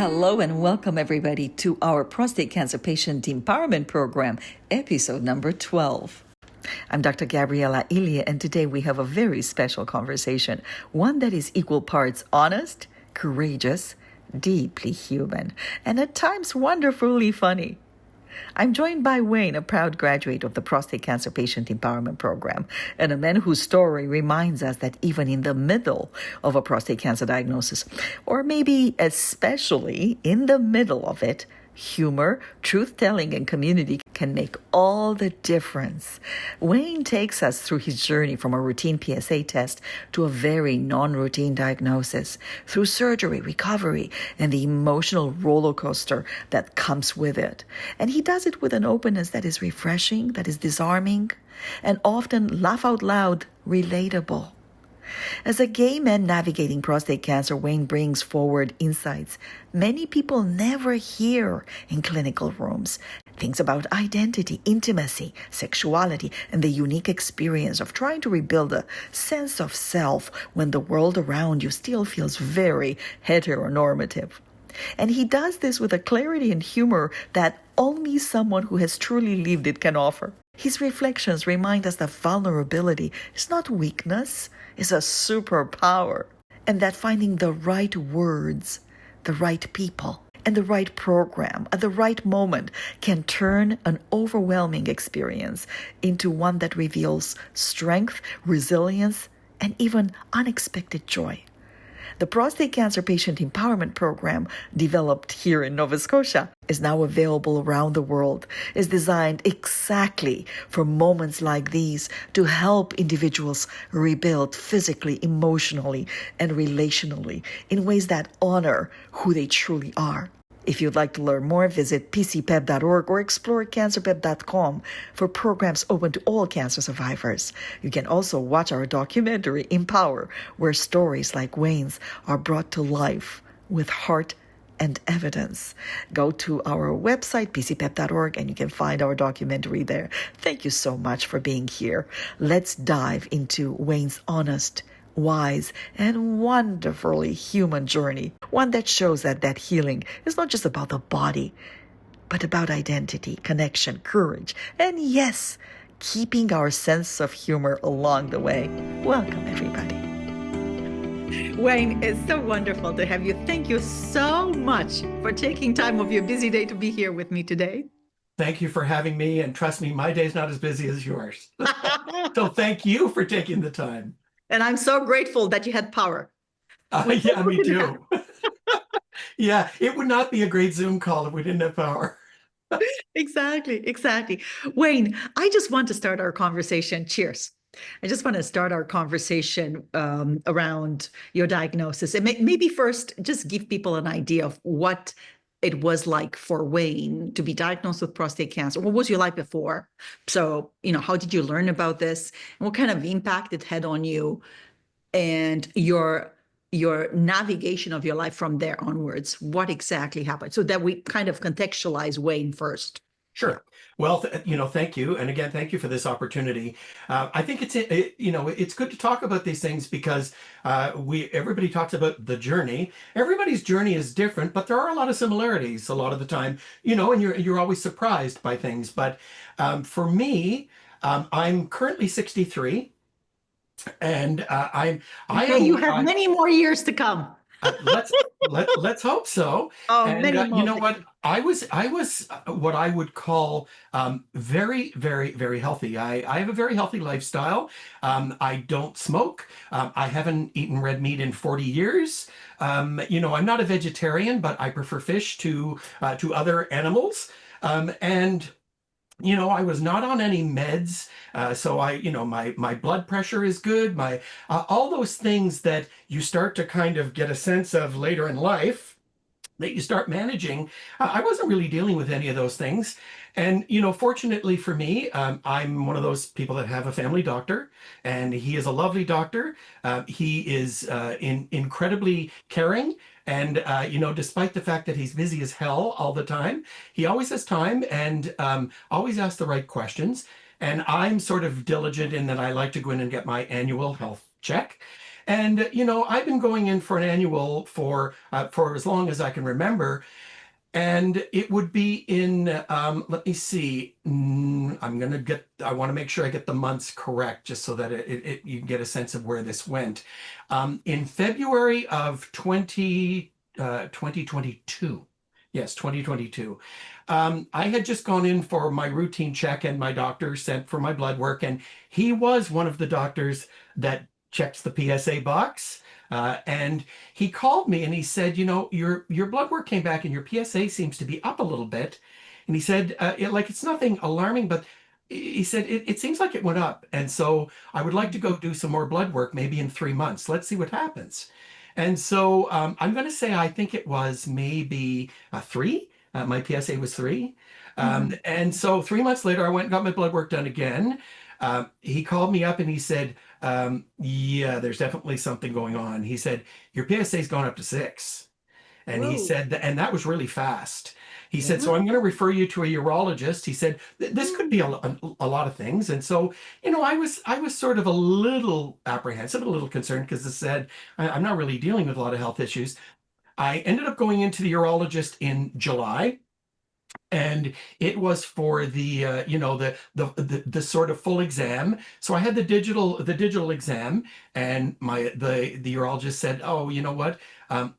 Hello and welcome everybody to our Prostate Cancer Patient Empowerment Program, episode number 12. I'm Dr. Gabriela and today we have a very special conversation, one that is equal parts honest, courageous, deeply human, and at times wonderfully funny. I'm joined by Wayne, a proud graduate of the Prostate Cancer Patient Empowerment Program, and a man whose story reminds us that even in the middle of a prostate cancer diagnosis, or maybe especially in the middle of it, humor, truth-telling, and community can make all the difference. Wayne takes us through his journey from a routine PSA test to a very non-routine diagnosis, through surgery, recovery, and the emotional roller coaster that comes with it. And he does it with an openness that is refreshing, that is disarming, and often laugh out loud, relatable. As a gay man navigating prostate cancer, Wayne brings forward insights many people never hear in clinical rooms. Things about identity, intimacy, sexuality, and the unique experience of trying to rebuild a sense of self when the world around you still feels very heteronormative. And he does this with a clarity and humor that only someone who has truly lived it can offer. His reflections remind us that vulnerability is not weakness, it's a superpower, and that finding the right words, the right people, and the right program at the right moment can turn an overwhelming experience into one that reveals strength, resilience, and even unexpected joy. The Prostate Cancer Patient Empowerment Program, developed here in Nova Scotia, is now available around the world, is designed exactly for moments like these to help individuals rebuild physically, emotionally, and relationally in ways that honor who they truly are. If you'd like to learn more, visit PC-PEP.org or explore cancerpep.com for programs open to all cancer survivors. You can also watch our documentary, Empower, where stories like Wayne's are brought to life with heart and evidence. Go to our website, pcpep.org, and you can find our documentary there. Thank you so much for being here. Let's dive into Wayne's honest, wise, and wonderfully human journey, one that shows that healing is not just about the body, but about identity, connection, courage, and yes, keeping our sense of humor along the way. Welcome, everybody. Wayne, it's so wonderful to have you. Thank you so much for taking time of your busy day to be here with me today. Thank you for having me, and trust me, my day's not as busy as yours. So thank you for taking the time. And I'm so grateful that you had power. Yeah, me too. Yeah, it would not be a great Zoom call if we didn't have power. Exactly. Wayne, I just want to start our conversation. Cheers. I just want to start our conversation around your diagnosis. And maybe first, just give people an idea of what it was like for Wayne to be diagnosed with prostate cancer. What was your life before? So, how did you learn about this? And what kind of impact it had on you and your navigation of your life from there onwards? What exactly happened? So that we kind of contextualize Wayne first. Sure. Well, thank you. And again, thank you for this opportunity. I think it's good to talk about these things because everybody talks about the journey. Everybody's journey is different, but there are a lot of similarities a lot of the time, and you're always surprised by things. But for me, I'm currently 63, and you have many more years to come. Let's hope so. And you know what? I was what I would call very, very, very healthy. I have a very healthy lifestyle. I don't smoke. I haven't eaten red meat in 40 years. I'm not a vegetarian, but I prefer fish to other animals. And I was not on any meds. So my blood pressure is good. My all those things that you start to kind of get a sense of later in life that you start managing. I wasn't really dealing with any of those things. And, fortunately for me, I'm one of those people that have a family doctor, and he is a lovely doctor. He is incredibly caring. And, despite the fact that he's busy as hell all the time, he always has time and always asks the right questions. And I'm sort of diligent in that I like to go in and get my annual health check. And I've been going in for an annual for as long as I can remember, and it would be in, let me see, I want to make sure I get the months correct just so that you can get a sense of where this went. In February of 2022, yes, 2022, I had just gone in for my routine check, and my doctor sent for my blood work, and he was one of the doctors that checks the PSA box. And he called me and he said, your blood work came back and your PSA seems to be up a little bit. And he said, it's nothing alarming, but he said, it seems like it went up. And so I would like to go do some more blood work, maybe in 3 months. Let's see what happens. And so I'm going to say, I think it was maybe three. My PSA was three. And so 3 months later, I went and got my blood work done again. He called me up and he said, yeah, there's definitely something going on. He said, your PSA's gone up to 6. And he said, and that was really fast. He said, so I'm going to refer you to a urologist. He said, this could be a lot of things. And so, I was sort of a little apprehensive, a little concerned, because it said, I'm not really dealing with a lot of health issues. I ended up going into the urologist in July. And it was for the the sort of full exam. So I had the digital exam, and the urologist said, oh, you know what,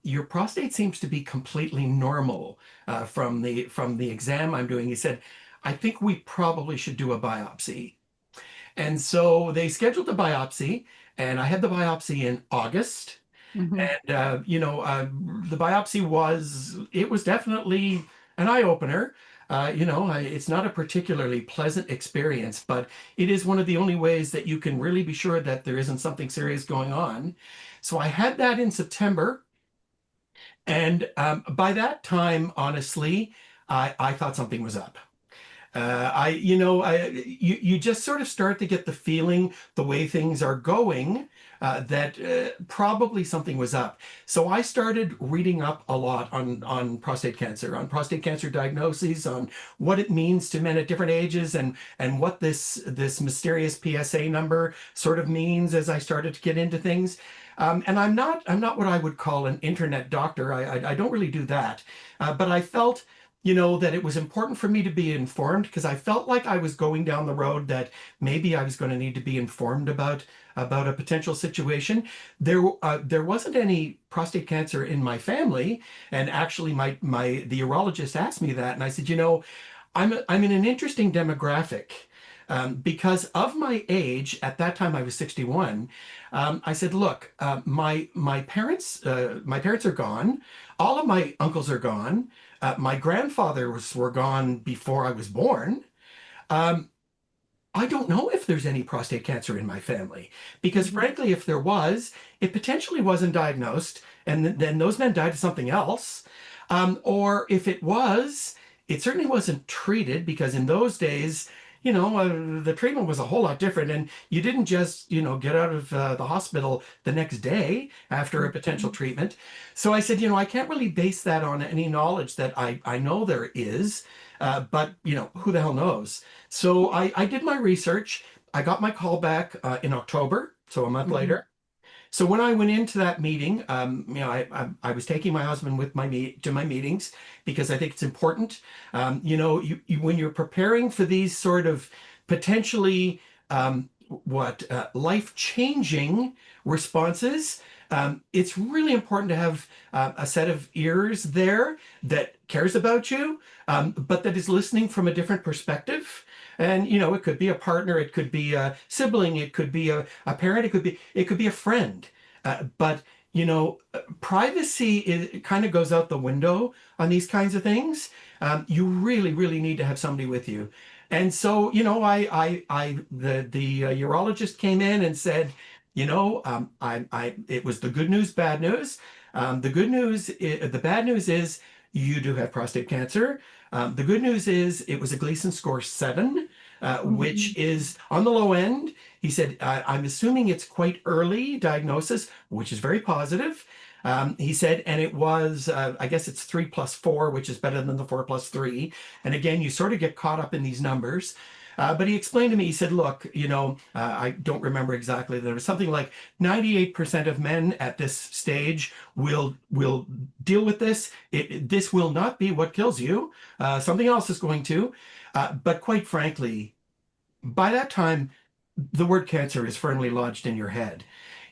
your prostate seems to be completely normal from the exam I'm doing. He said, I think we probably should do a biopsy. And so they scheduled a biopsy, and I had the biopsy in August. And the biopsy was definitely an eye opener. It's not a particularly pleasant experience, but it is one of the only ways that you can really be sure that there isn't something serious going on. So I had that in September, and by that time, honestly, I thought something was up. You just sort of start to get the feeling, the way things are going, that probably something was up. So I started reading up a lot on prostate cancer diagnoses, on what it means to men at different ages, and what this mysterious PSA number sort of means as I started to get into things. And I'm not what I would call an internet doctor. I don't really do that, but I felt that it was important for me to be informed, because I felt like I was going down the road that maybe I was going to need to be informed about a potential situation. There wasn't any prostate cancer in my family, and actually the urologist asked me that, and I said, I'm in an interesting demographic. Because of my age, at that time I was 61. I said, look, my parents are gone. All of my uncles are gone. My grandfathers were gone before I was born. I don't know if there's any prostate cancer in my family, because frankly, if there was, it potentially wasn't diagnosed, and then those men died of something else. Or if it was, it certainly wasn't treated, because in those days, the treatment was a whole lot different, and you didn't just, get out of the hospital the next day after a potential treatment. So I said, I can't really base that on any knowledge that I know there is, but, who the hell knows? So I did my research. I got my call back in October, so a month later. So when I went into that meeting, I was taking my husband with to my meetings, because I think it's important. When you're preparing for these sort of potentially life-changing responses, it's really important to have a set of ears there that cares about you, but that is listening from a different perspective. And it could be a partner, it could be a sibling, it could be a parent, it could be a friend. But privacy kind of goes out the window on these kinds of things. You really, really need to have somebody with you. And so, the urologist came in and said, it was the good news, bad news. The bad news is you do have prostate cancer. The good news is it was a Gleason score 7, which is on the low end. He said, I'm assuming it's quite early diagnosis, which is very positive. He said, and it was, I guess it's 3 + 4, which is better than the 4 + 3. And again, you sort of get caught up in these numbers. But he explained to me, he said, look, I don't remember exactly. There was something like 98% of men at this stage will deal with this. This will not be what kills you. Something else is going to. But quite frankly, by that time, the word cancer is firmly lodged in your head.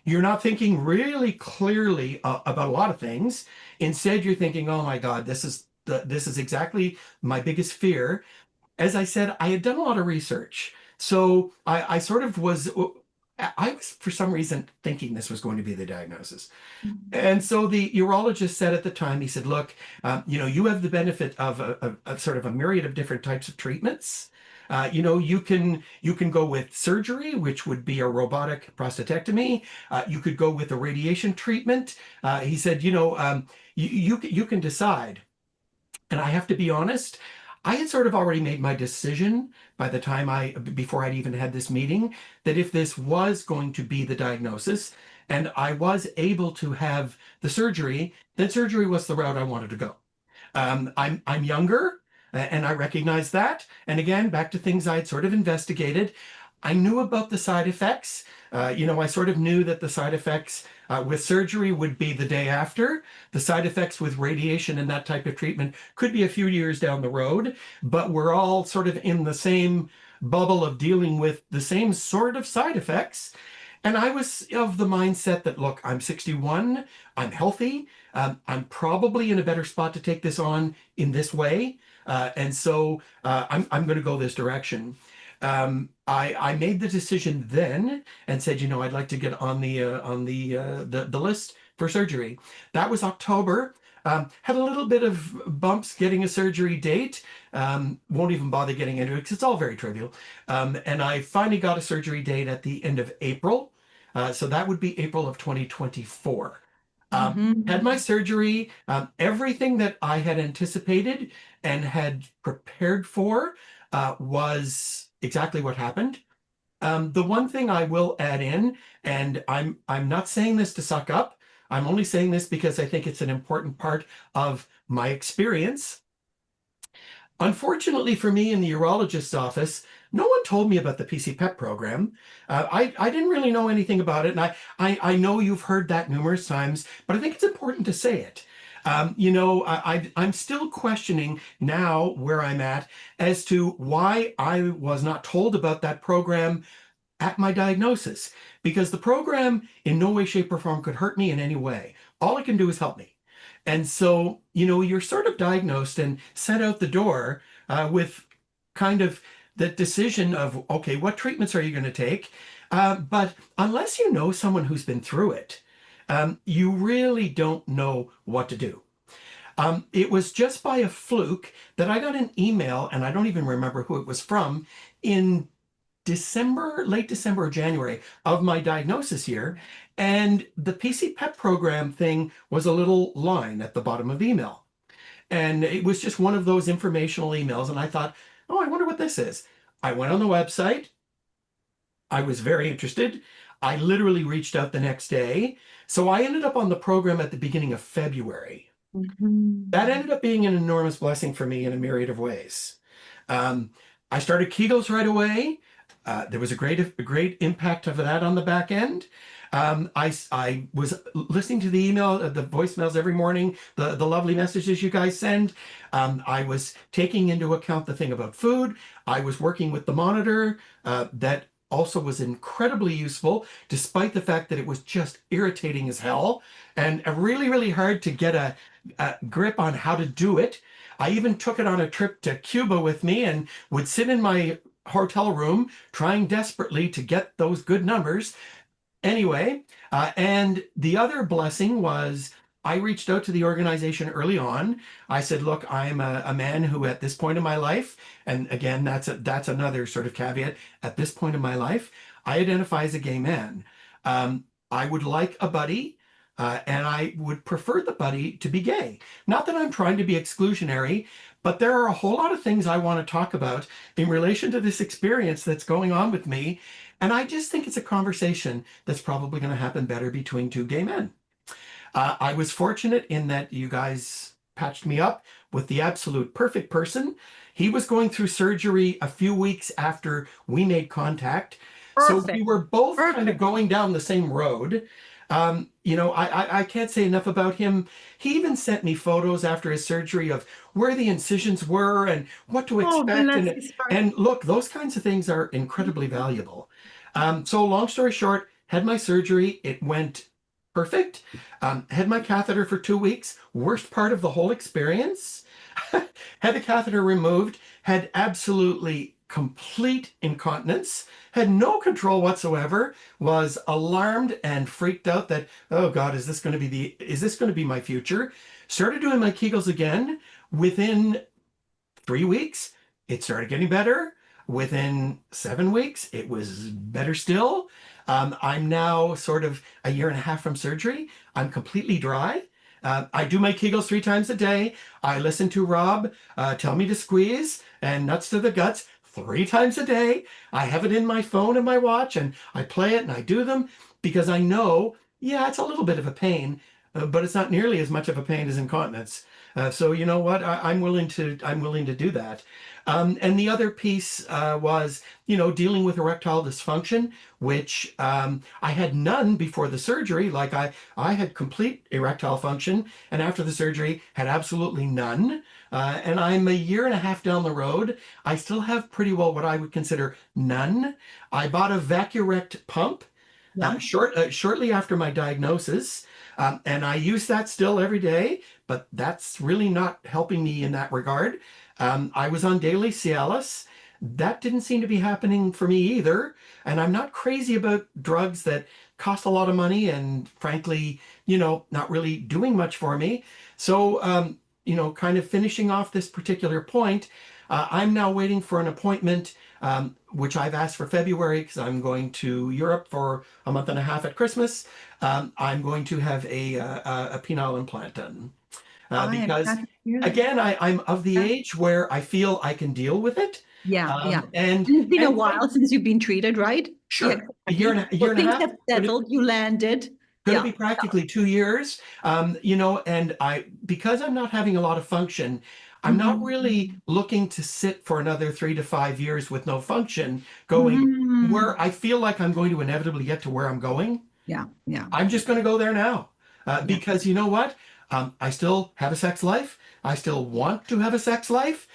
You're not thinking really clearly about a lot of things. Instead, you're thinking, "Oh my God, this is exactly my biggest fear." As I said, I had done a lot of research, so I sort of was. I was for some reason thinking this was going to be the diagnosis. And so the urologist said at the time, he said, look, you have the benefit of a sort of a myriad of different types of treatments. You can go with surgery, which would be a robotic prostatectomy. You could go with a radiation treatment. He said, you can decide. And I have to be honest, I had sort of already made my decision by the time before I'd even had this meeting, that if this was going to be the diagnosis and I was able to have the surgery, then surgery was the route I wanted to go. I'm younger, and I recognize that. And again, back to things I had sort of investigated. I knew about the side effects. I sort of knew that the side effects with surgery would be the day after. The side effects with radiation and that type of treatment could be a few years down the road, but we're all sort of in the same bubble of dealing with the same sort of side effects. And I was of the mindset that, look, I'm 61, I'm healthy, I'm probably in a better spot to take this on in this way. And so I'm going to go this direction. I made the decision then and said, I'd like to get on the list for surgery. That was October. Had a little bit of bumps getting a surgery date. Won't even bother getting into it because it's all very trivial. And I finally got a surgery date at the end of April. So that would be April of 2024. Had my surgery, everything that I had anticipated and had prepared for was exactly what happened. The one thing I will add in, and I'm not saying this to suck up, I'm only saying this because I think it's an important part of my experience. Unfortunately for me in the urologist's office, no one told me about the PC-PEP program. I didn't really know anything about it, and I know you've heard that numerous times, but I think it's important to say it. I'm still questioning now where I'm at as to why I was not told about that program at my diagnosis, because the program in no way, shape, or form could hurt me in any way. All it can do is help me. And so, you're sort of diagnosed and sent out the door with kind of the decision of, okay, what treatments are you going to take? But unless you know someone who's been through it, you really don't know what to do. It was just by a fluke that I got an email, and I don't even remember who it was from, in late December or January of my diagnosis year. And the PC-PEP program thing was a little line at the bottom of the email. And it was just one of those informational emails. And I thought, oh, I wonder what this is. I went on the website. I was very interested. I literally reached out the next day. So I ended up on the program at the beginning of February. That ended up being an enormous blessing for me in a myriad of ways. I started Kegels right away. There was a great impact of that on the back end. I was listening to the voicemails every morning, the lovely messages you guys send. I was taking into account the thing about food. I was working with the monitor that also was incredibly useful, despite the fact that it was just irritating as hell and really, really hard to get a grip on how to do it. I even took it on a trip to Cuba with me and would sit in my hotel room trying desperately to get those good numbers. Anyway, and the other blessing was I reached out to the organization early on. I said, look, I'm a man who at this point in my life, and again, that's another sort of caveat, at this point in my life, I identify as a gay man. I would like a buddy, and I would prefer the buddy to be gay. Not that I'm trying to be exclusionary, but there are a whole lot of things I want to talk about in relation to this experience that's going on with me. And I just think it's a conversation that's probably going to happen better between two gay men. I was fortunate in that you guys patched me up with the absolute perfect person. He was going through surgery a few weeks after we made contact. So we Perfect. were both kind of Perfect. going down the same road. I can't say enough about him. He even sent me photos after his surgery of where the incisions were and what to Oh, expect. bless And, his heart. and look, those kinds of things are incredibly valuable. So long story short, had my surgery. It went perfect. Had my catheter for 2 weeks. Worst part of the whole experience. Had the catheter removed. Had absolutely complete incontinence. Had no control whatsoever. Was alarmed and freaked out that, oh God, is this going to be my future? Started doing my Kegels again. Within 3 weeks, it started getting better. Within 7 weeks, it was better still. I'm now sort of a year and a half from surgery. I'm completely dry. I do my Kegels 3 times a day. I listen to Rob tell me to squeeze and nuts to the guts 3 times a day. I have it in my phone and my watch, and I play it and I do them because I know, yeah, it's a little bit of a pain, but it's not nearly as much of a pain as incontinence. So you know what? I'm willing to do that. And the other piece was, dealing with erectile dysfunction, which I had none before the surgery. Like I had complete erectile function, and after the surgery had absolutely none. And I'm a year and a half down the road. I still have pretty well what I would consider none. I bought a Vacurect pump Yeah. shortly after my diagnosis. And I use that still every day, but that's really not helping me in that regard. I was on daily Cialis. That didn't seem to be happening for me either. And I'm not crazy about drugs that cost a lot of money and frankly, not really doing much for me. So, kind of finishing off this particular point, I'm now waiting for an appointment, which I've asked for February because I'm going to Europe for a month and a half at Christmas. I'm going to have a penile implant done I am because, happy to hear that. again, I'm of the Yeah. age where I feel I can deal with it. Yeah. Yeah. And And it's been a and while since you've been treated, right? Yeah, sure, exactly. a year So and a things half. have settled. You landed. Going to Yeah. be practically 2 years. And because I'm not having a lot of function, I'm not really Mhm. looking to sit for another 3 to 5 years with no function, going Mhm. where I feel like I'm going to inevitably get to where I'm going. Yeah. Yeah. I'm just going to go there now, Yeah. because you know what? I still have a sex life. I still want to have a sex life.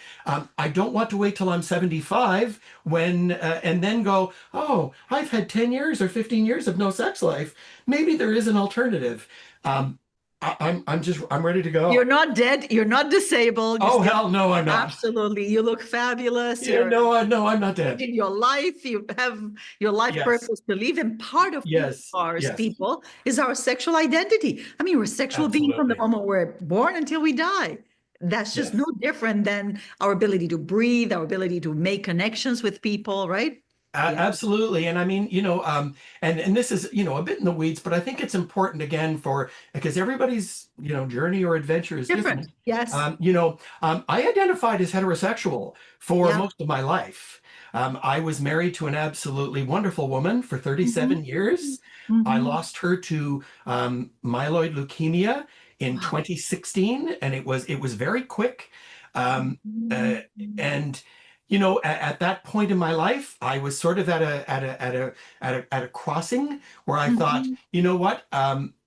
I don't want to wait till I'm 75 and then go, oh, I've had 10 years or 15 years of no sex life. Maybe there is an alternative. Um, I'm ready to You're go. not dead. You're not disabled. You Oh, still hell no, I'm not. absolutely. You look fabulous. Yeah, You're no, no, I'm not dead. in your life. You have your life Yes, purpose to live. And part of who we yes, are as yes, people is our sexual identity. I mean, we're sexual beings from the absolutely. moment we're born until we die. That's just no Yes. different than our ability to breathe, our ability to make connections with people, right? Yeah. Absolutely. And I mean, and this is, a bit in the weeds, but I think it's important again because everybody's, journey or adventure is Different. different. Yes. I identified as heterosexual for Yeah. most of my life. I was married to an absolutely wonderful woman for Mhm. 37 years. I Mhm. lost her to myeloid leukemia in Wow. 2016, and it was very quick. Um, uh, Mhm. and at that point in my life, I was sort of at a crossing where I thought, Mhm. you know what?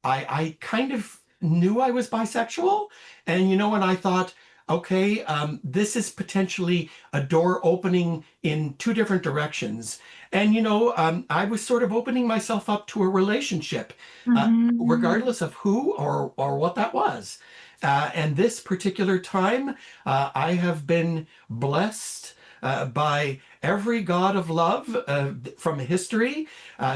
I kind of knew I was bisexual, and I thought, okay, this is potentially a door opening in two different directions. And I was sort of opening myself up to a relationship, Mhm. regardless of who or what that was. And this particular time, I have been blessed by every god of love from history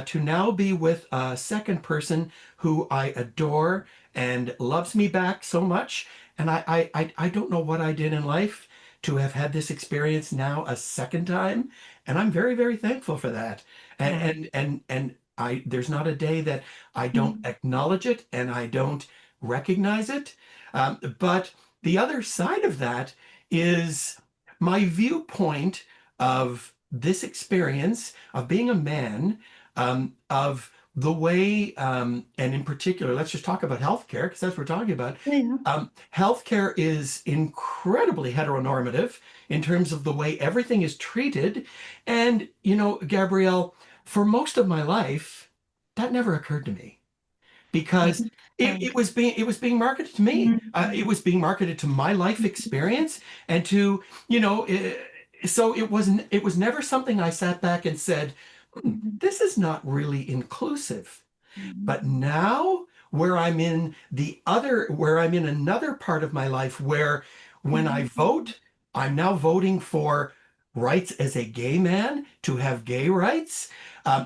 to now be with a second person who I adore and loves me back so much. And I don't know what I did in life to have had this experience now a second time, and I'm very, very thankful for that. Yeah. And there's not a day that I don't Mhm. acknowledge it and I don't recognize it. But the other side of that is my viewpoint of this experience of being a man, of the way, and in particular, let's just talk about healthcare because that's what we're talking about. Yeah. Healthcare is incredibly heteronormative in terms of the way everything is treated. And, Gabrielle, for most of my life, that never occurred to me I because understand. it was being marketed to me. Mhm. It was being marketed to my life experience and to, so it was never something I sat back and said, Mhm. this is not really inclusive. But Mhm. now where I'm in another part of my life where when I Mhm. vote, I'm now voting for rights as a gay man to have gay rights.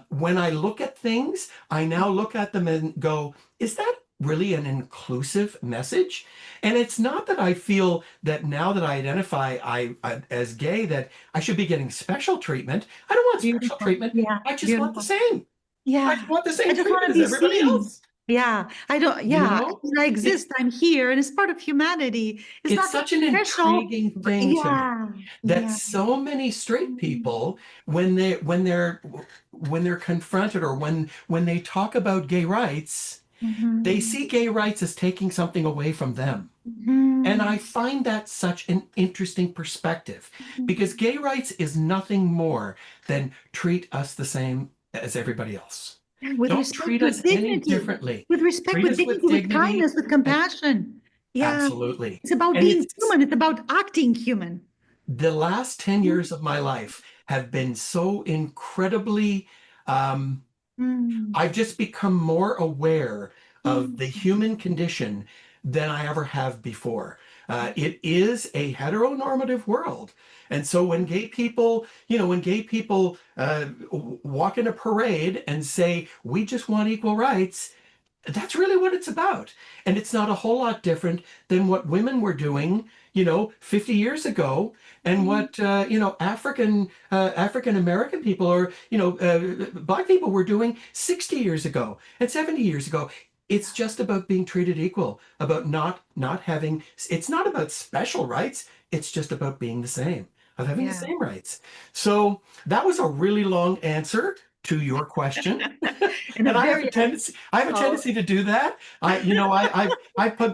When I look at things, I now look at them and go, is that really an inclusive message? And it's not that I feel that now that I identify as gay, that I should be getting special treatment. I don't want special Beautiful. treatment. Yeah, I just want the beautiful. same. I Yeah. just want the I same just want treatment to as be everybody seen. else. Yeah. I don't, You yeah. know, I it's exist. I'm here and it's part of humanity. It's it's nothing such an special, intriguing but thing to me yeah. that Yeah. so many straight people, when they're confronted or when they talk about gay rights, they Mhm. see gay rights as taking something away from them. And Mhm. I find that such an interesting perspective because Mhm. gay rights is nothing more than treat us the same as everybody else. With Don't respect, treat with us any dignity, differently. with respect, Treat with us with dignity, with dignity. kindness, with And compassion. Yeah. absolutely. It's about And being it's human. It's about acting human. the last 10 years of my life have been so incredibly, um, Mm. I've just become more aware of Mm. the human condition than I ever have before. It is a heteronormative world. And so when gay people walk in a parade and say, we just want equal rights, that's really what it's about. And it's not a whole lot different than what women were doing, 50 years ago, and Mm. what, African American people or, Black people were doing 60 years ago and 70 years ago. It's just about being treated equal, about not having, it's not about special rights. It's just about being the same, of having the Yeah. same rights. So that was a really long answer to your question. And a And very I have a oh, tendency to do that. I've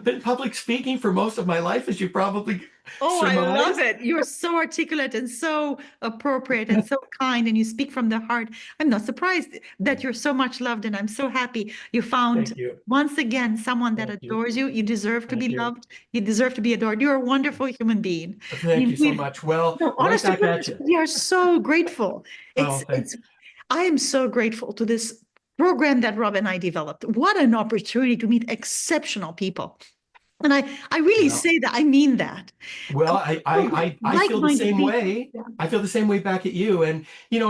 been public speaking for most of my life, as you probably oh, I love surmised. it. You're so articulate and so appropriate and so kind, and you speak from the heart. I'm not surprised that you're so much loved, and I'm so happy you found Thank you. once again someone that Thank you. adores you. You deserve to Thank be you. loved. You deserve to be adored. You're a wonderful human being. I Thank mean, you so we've much. Well, no, right honest to back at goodness, you. we are so grateful. Oh, It's I am so grateful to this program that Rob and I developed. What an opportunity to meet exceptional people. And I really well, say that, I mean that. well, I feel the Like-minded same people. way. Yeah. I feel the same way back at you. And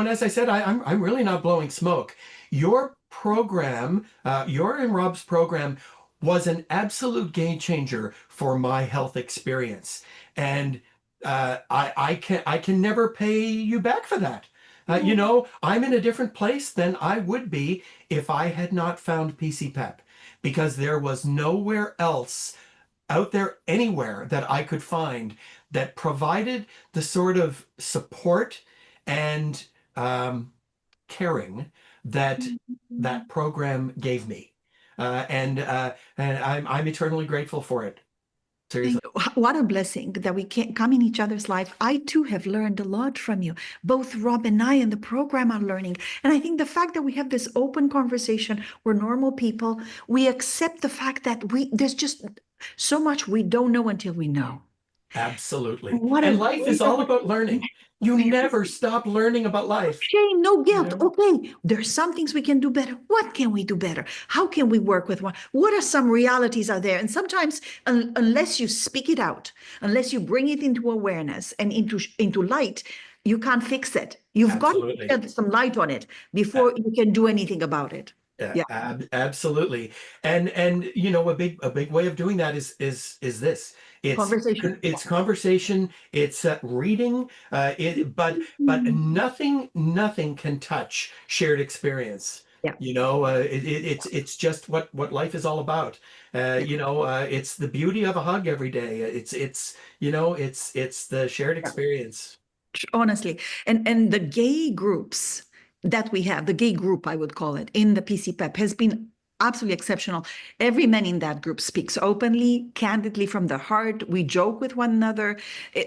as I said, I'm really not blowing smoke. Your program, your and Rob's program was an absolute game changer for my health experience. And I can never pay you back for that. I'm in a different place than I would be if I had not found PC-PEP because there was nowhere else out there anywhere that I could find that provided the sort of support and um, caring that that program gave me, and I'm eternally grateful for it. Seriously. Thank you. What a blessing that we can come in each other's life. I too have learned a lot from you. Both Rob and I in the program are learning. And I think the fact that we have this open conversation, we're normal people, we accept the fact that there's just so much we don't know until we know. Absolutely. What a And life is great all about opportunity. learning. You never stop learning about life. Shame, no You guilt. know? Okay, there's some things we can do better. What can we do better? How can we work with one? What are some realities out there? And sometimes, unless you speak it out, unless you bring it into awareness and into light, you can't fix it. You've got to Absolutely. shed some light on it before you can do anything about it. Yeah, Yeah, absolutely. And a big way of doing that is this. conversation. It's conversation, it's reading, but Mhm. nothing can touch shared experience. Yeah, It's just what life is all about. yeah, It's the beauty of a hug every day. It's the shared yeah. experience. Honestly. And the gay groups that we have, the gay group, I would call it, in the PC-PEP has been absolutely exceptional. Every man in that group speaks openly, candidly from the heart. We joke with one another.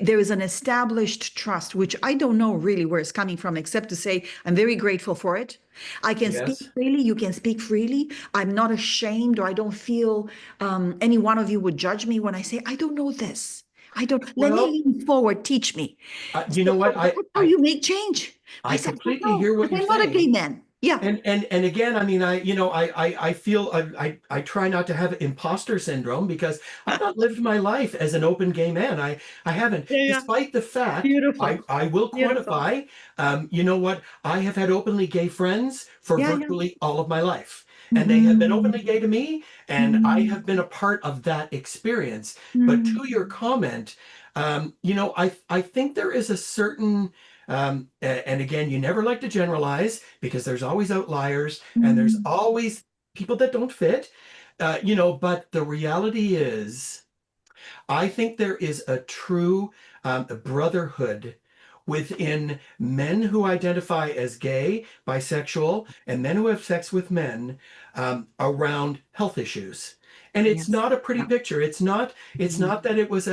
There is an established trust, which I don't know really where it's coming from, except to say I'm very grateful for it. I can speak Yes. freely. You can speak freely. I'm not ashamed, or I don't feel any one of you would judge me when I say, I don't know this. I don't, let me Well, lean forward, teach me. you know what? That's how you make change. I I said, I don't completely know, hear what but you're I'm not a gay saying. man. Yeah. And again, I mean, I feel I try not to have imposter syndrome because I've not lived my life as an open gay man. I haven't, Yeah, yeah. despite the fact Beautiful. I will Beautiful. quantify. You know what? I have had openly gay friends for Yeah, yeah. virtually all of my life, and they have been openly Mhm. gay to me, and I have been a part of that experience. But to your Mhm. comment, I think there is a certain and again, you never like to generalize because there's always outliers and there's Mhm. always people that don't fit. But the reality is, I think there is a true brotherhood within men who identify as gay, bisexual, and men who have sex with men around health issues. And it's Yes. not a pretty Yeah. picture. It's not that it was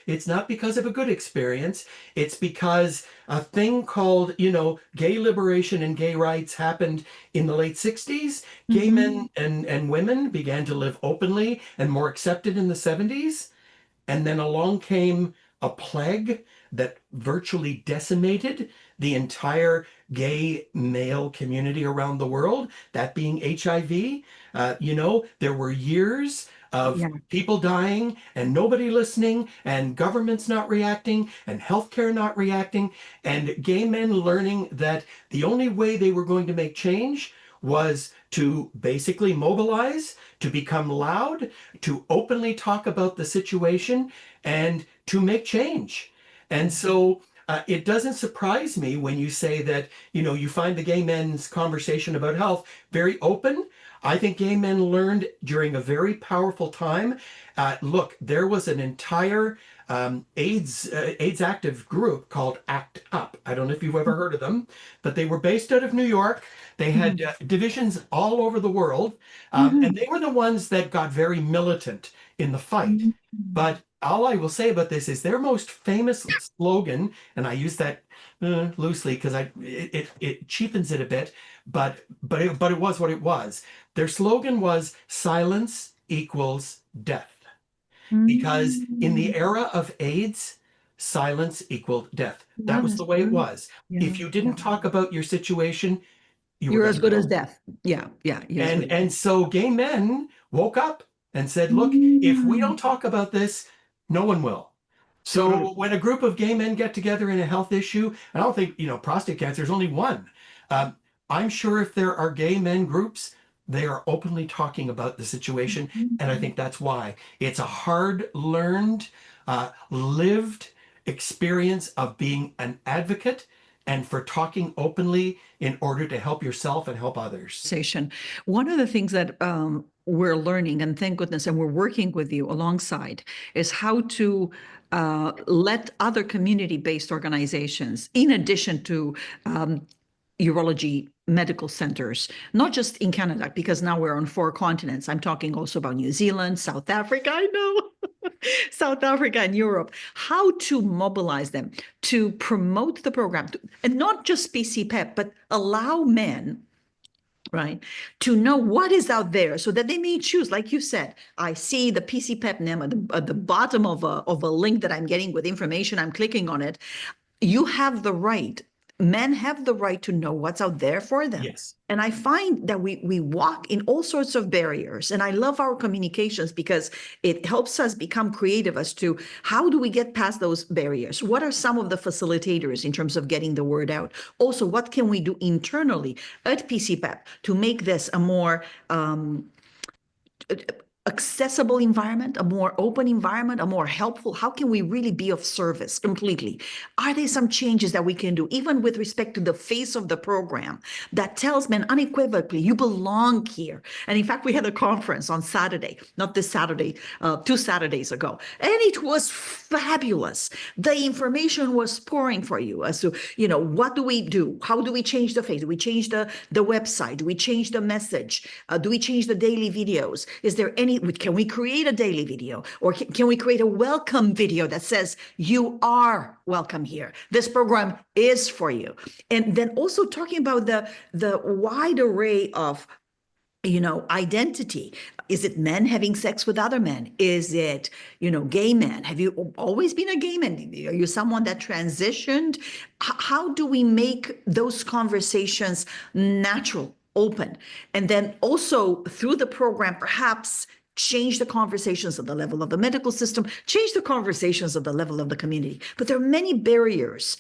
it's not because of a good experience. It's because a thing called, gay liberation and gay rights happened in the late 60s. Gay Mhm. men and women began to live openly and more accepted in the 70s. And then along came a plague that virtually decimated the entire gay male community around the world, that being HIV. There were years of Yeah. people dying and nobody listening, and governments not reacting, and healthcare not reacting, and gay men learning that the only way they were going to make change was to basically mobilize, to become loud, to openly talk about the situation, and to make change. And so it doesn't surprise me when you say that, you find the gay men's conversation about health very open. I think gay men learned during a very powerful time. Look, there was an entire AIDS active group called ACT UP. I don't know if you've ever heard of them, but they were based out of New York. They had Mhm. divisions all over the world, and Mhm. they were the ones that got very militant in the fight. Mhm. But all I will say about this is their most famous slogan, and I use that loosely because it cheapens it a bit, but it was what it was. Their slogan was "Silence equals death," because in the Mhm. era of AIDS, silence equaled death. Yeah, That was the that's way it true. was. Yeah. If you Yeah. didn't talk about your situation, you were You're going as to good as go. death. Yeah. Yeah. You're as good And as death. and so gay men woke up and said, look, if we Mhm. don't talk about this, no one will. Totally. So when a group of gay men get together in a health issue, I don't think, prostate cancer is only one. Um, I'm sure if there are gay men groups, they are openly talking about the situation. And I Mhm. think that's why it's a hard learned, lived experience of being an advocate and for talking openly in order to help yourself and help others. Conversation. One of the things that we're learning, and thank goodness, and we're working with you alongside, is how to let other community-based organizations, in addition to urology medical centers, not just in Canada, because now we're on 4 continents. I'm talking also about New Zealand, South Africa, I know, South Africa and Europe, how to mobilize them to promote the program, and not just PC-PEP, but allow men, right, to know what is out there so that they may choose. Like you said, I see the PC-PEP name at the bottom of a link that I'm getting with information. I'm clicking on it. You have the right, men have the right to know what's out there for them. Yes. And I find that we walk in all sorts of barriers. And I love our communications because it helps us become creative as to how do we get past those barriers? What are some of the facilitators in terms of getting the word out? Also, what can we do internally at PC-PEP to make this a more accessible environment, a more open environment, a more helpful? How can we really be of service completely? Are there some changes that we can do, even with respect to the face of the program, that tells men unequivocally, you belong here? And in fact, we had a conference on Saturday, not this Saturday, 2 Saturdays ago, and it was fabulous. The information was pouring for you as to, what do we do? How do we change the face? Do we change the website? Do we change the message? Do we change the daily videos? Is there can we create a daily video, or can we create a welcome video that says you are welcome here? This program is for you. And then also talking about the wide array of identity. Is it men having sex with other men? Is it, gay men? Have you always been a gay man? Are you someone that transitioned? How do we make those conversations natural, open? And then also through the program, perhaps change the conversations at the level of the medical system, change the conversations at the level of the community. But there are many barriers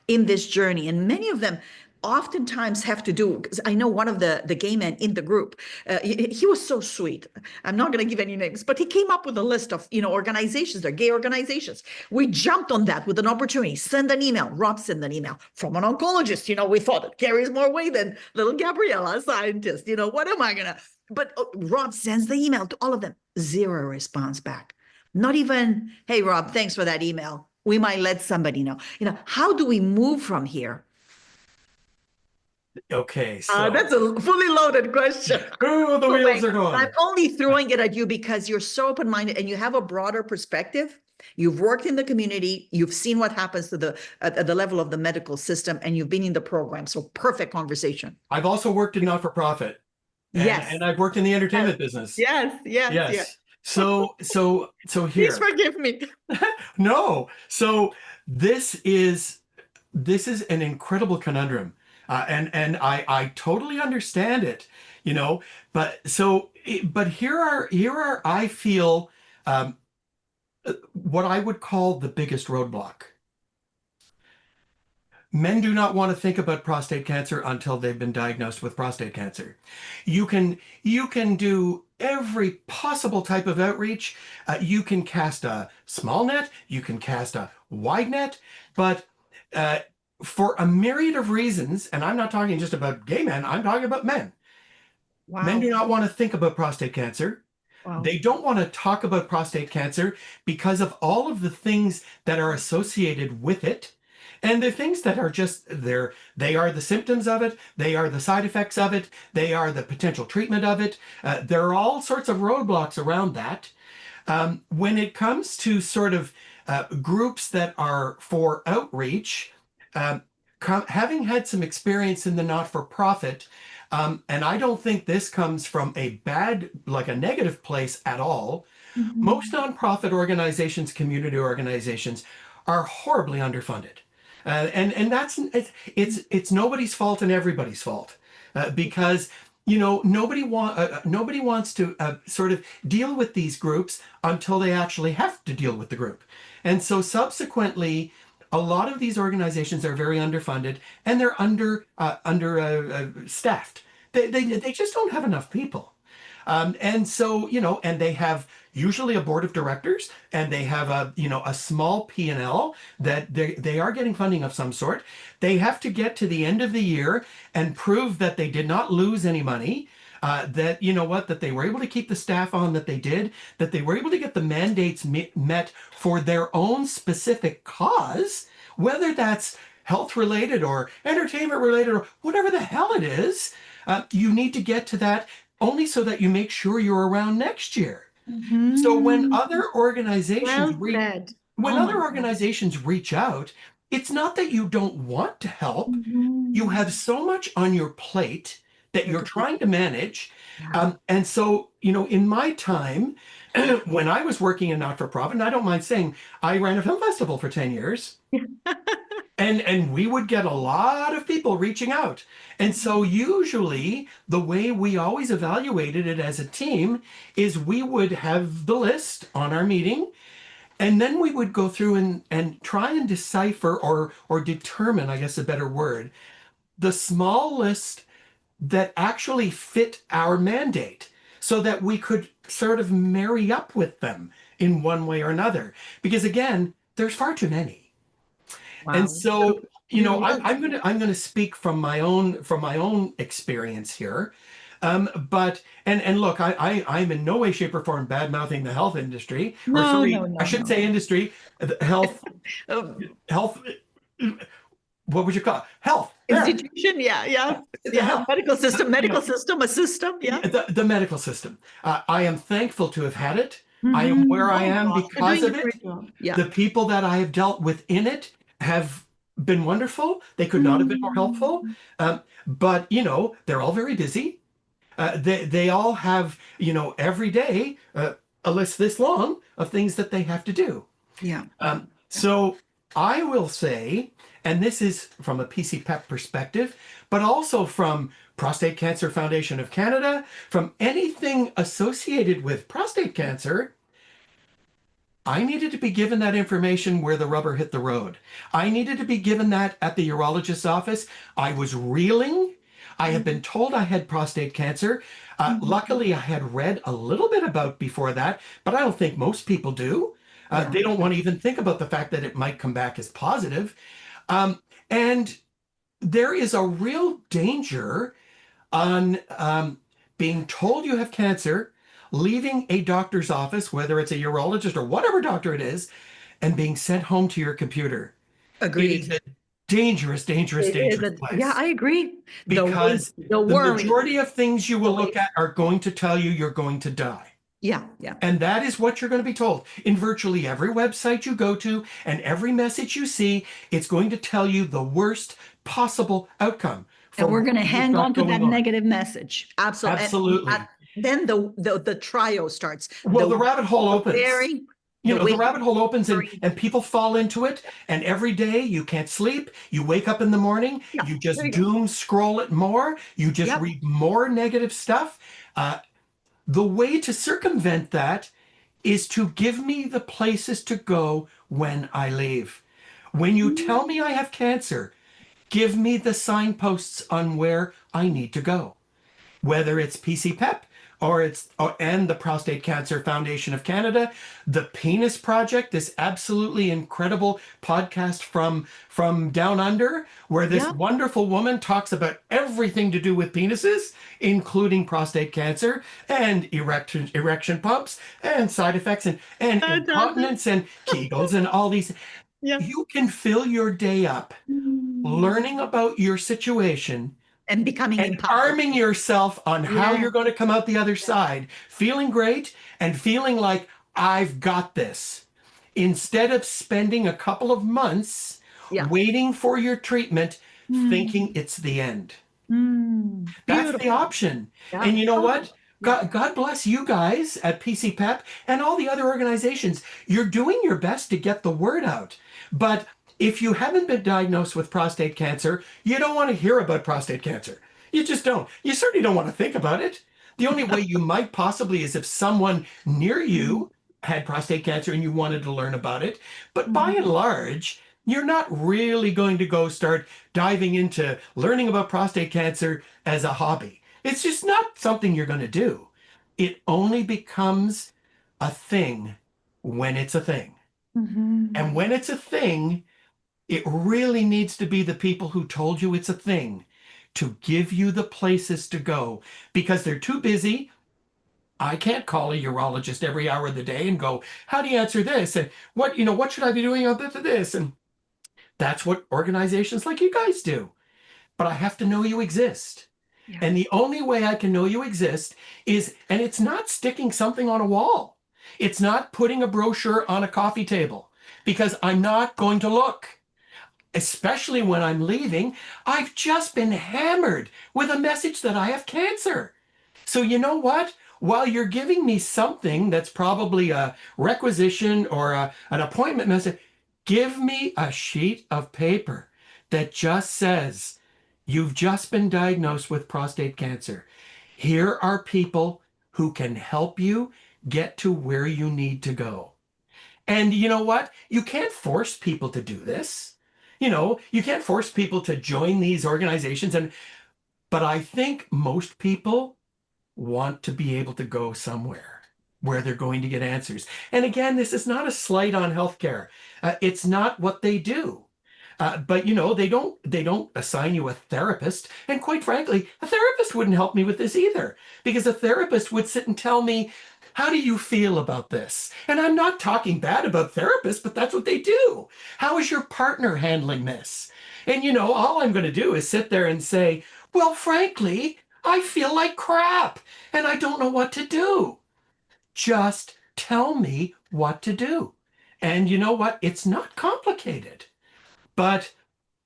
in this journey, and many of them oftentimes have to do, because I know one of the gay men in the group, he was so sweet. I'm not going to give any names, but he came up with a list of, organizations, they're gay organizations. We jumped on that with an opportunity. Send an email. Rob sent an email from an oncologist. We thought it carries more weight than little Gabriela, a scientist. What am I going to? But Rob sends the email to all of them. Zero response back. Not even, hey, Rob, thanks for that email. We might let somebody know. How do we move from here? Okay, so that's a fully loaded question. the wheels are going. I'm only throwing it at you because you're so open-minded and you have a broader perspective. You've worked in the community. You've seen what happens to at the level of the medical system, and you've been in the program. So perfect conversation. I've also worked in not-for-profit. Yes. And I've worked in the entertainment business. Yes. So here. Please forgive me. No. So this is an incredible conundrum. And I totally understand it, but here are I feel what I would call the biggest roadblock. Men do not want to think about prostate cancer until they've been diagnosed with prostate cancer. You can do every possible type of outreach. You can cast a small net, you can cast a wide net, but for a myriad of reasons, and I'm not talking just about gay men, I'm talking about men. Wow. Men do not want to think about prostate cancer. Wow. They don't want to talk about prostate cancer because of all of the things that are associated with it. And the things that are just there, they are the symptoms of it, they are the side effects of it, they are the potential treatment of it. There are all sorts of roadblocks around that. When it comes to sort of groups that are for outreach, having had some experience in the not-for-profit, and I don't think this comes from a negative place at all. Mm-hmm. Most nonprofit organizations, community organizations, are horribly underfunded. And that's it's nobody's fault and everybody's fault, because nobody wants to sort of deal with these groups until they actually have to deal with the group, and so subsequently, a lot of these organizations are very underfunded and they're staffed. They just don't have enough people, and so and they have usually a board of directors, and they have a small P&L that they are getting funding of some sort. They have to get to the end of the year and prove that they did not lose any money, that that they were able to keep the staff on that they did, that they were able to get the mandates met for their own specific cause, whether that's health related or entertainment related or whatever the hell it is. You need to get to that only so that you make sure you're around next year. Mm-hmm. So when other organizations reach out, it's not that you don't want to help. Mm-hmm. You have so much on your plate that you're trying to manage. Yeah. And so, in my time, when I was working in not-for-profit, and I don't mind saying, I ran a film festival for 10 years. And we would get a lot of people reaching out. And so usually the way we always evaluated it as a team is we would have the list on our meeting, and then we would go through and try and decipher or determine, I guess a better word, the small list that actually fit our mandate, so that we could sort of marry up with them in one way or another. Because again, there's far too many. And Wow. so, Yes. I'm gonna speak from my own experience here. But look, I'm in no way, shape, or form bad mouthing the health industry, or No, sorry, no, I no, shouldn't no. say industry, health, Uh, health. What would you call it? Health? There, Institution, yeah, yeah, the yeah. health. Medical system, You medical know, system, a system, yeah. the medical system. I am thankful to have had it. I am where Mm-hmm. I Oh am gosh, you're because doing a of it. great job. Yeah. The people that I have dealt with in it have been wonderful. They could not have been more helpful. Mm. But they're all very busy. They all have every day a list this long of things that they have to do. Yeah. So I will say, and this is from a PC-PEP perspective, but also from Prostate Cancer Foundation of Canada, from anything associated with prostate cancer, I needed to be given that information where the rubber hit the road. I needed to be given that at the urologist's office. I was reeling. I had been told I had prostate cancer. Luckily, I had read a little bit about before that, but I don't think most people do. Yeah. They don't want to even think about the fact that it might come back as positive. And there is a real danger on being told you have cancer, leaving a doctor's office, whether it's a urologist or whatever doctor it is, and being sent home to your computer. It is Agreed. a dangerous, dangerous, It is dangerous yeah, place I agree. because The the worry. majority of things you will The look at are going to tell you you're going to die. Yeah, yeah. And that is what you're going to be told. In virtually every website you go to and every message you see, it's going to tell you the worst possible outcome. And we're going to what you've hang got on to that going on. negative message. Absolutely. Absolutely. Then the trial starts. Well, the rabbit hole opens. Very, The rabbit hole opens and people fall into it. And every day you can't sleep. You wake up in the morning, yeah, you just there you go. doom scroll it more. You just Yep. read more negative stuff. The way to circumvent that is to give me the places to go when I leave. When you tell me I have cancer, give me the signposts on where I need to go. Whether it's PC-PEP and the Prostate Cancer Foundation of Canada, the Penis Project, this absolutely incredible podcast from down under, where this Yeah. wonderful woman talks about everything to do with penises, including prostate cancer and erection pumps and side effects and incontinence and Kegels and all these. Yeah. You can fill your day up learning about your situation And becoming and empowered. arming yourself on how Yeah. you're going to come out the other side, feeling great and feeling like I've got this, instead of spending a couple of months Yeah. waiting for your treatment, thinking it's the end. That's the option. Yeah. And you know what? God bless you guys at PC-PEP and all the other organizations. You're doing your best to get the word out. But if you haven't been diagnosed with prostate cancer, you don't want to hear about prostate cancer. You just don't. You certainly don't want to think about it. The only way you might possibly is if someone near you had prostate cancer and you wanted to learn about it. But by and large, you're not really going to go start diving into learning about prostate cancer as a hobby. It's just not something you're going to do. It only becomes a thing when it's a thing. And when it's a thing, it really needs to be the people who told you it's a thing to give you the places to go, because they're too busy. I can't call a urologist every hour of the day and go, how do you answer this? And what should I be doing about this? And that's what organizations like you guys do. But I have to know you exist. Yeah. And the only way I can know you exist is, and it's not sticking something on a wall. It's not putting a brochure on a coffee table, because I'm not going to look. Especially when I'm leaving, I've just been hammered with a message that I have cancer. So you know what? While you're giving me something that's probably a requisition or an appointment message, give me a sheet of paper that just says, you've just been diagnosed with prostate cancer. Here are people who can help you get to where you need to go. And you know what? You can't force people to do this. You can't force people to join these organizations. But I think most people want to be able to go somewhere. where they're going to get answers. And again, this is not a slight on healthcare. It's not what they do. But they don't assign you a therapist. And quite frankly, a therapist wouldn't help me with this either, because a therapist would sit and tell me, how do you feel about this? And I'm not talking bad about therapists, but that's what they do. How is your partner handling this? And all I'm going to do is sit there and say, well, frankly, I feel like crap and I don't know what to do. Just tell me what to do. And you know what? It's not complicated. But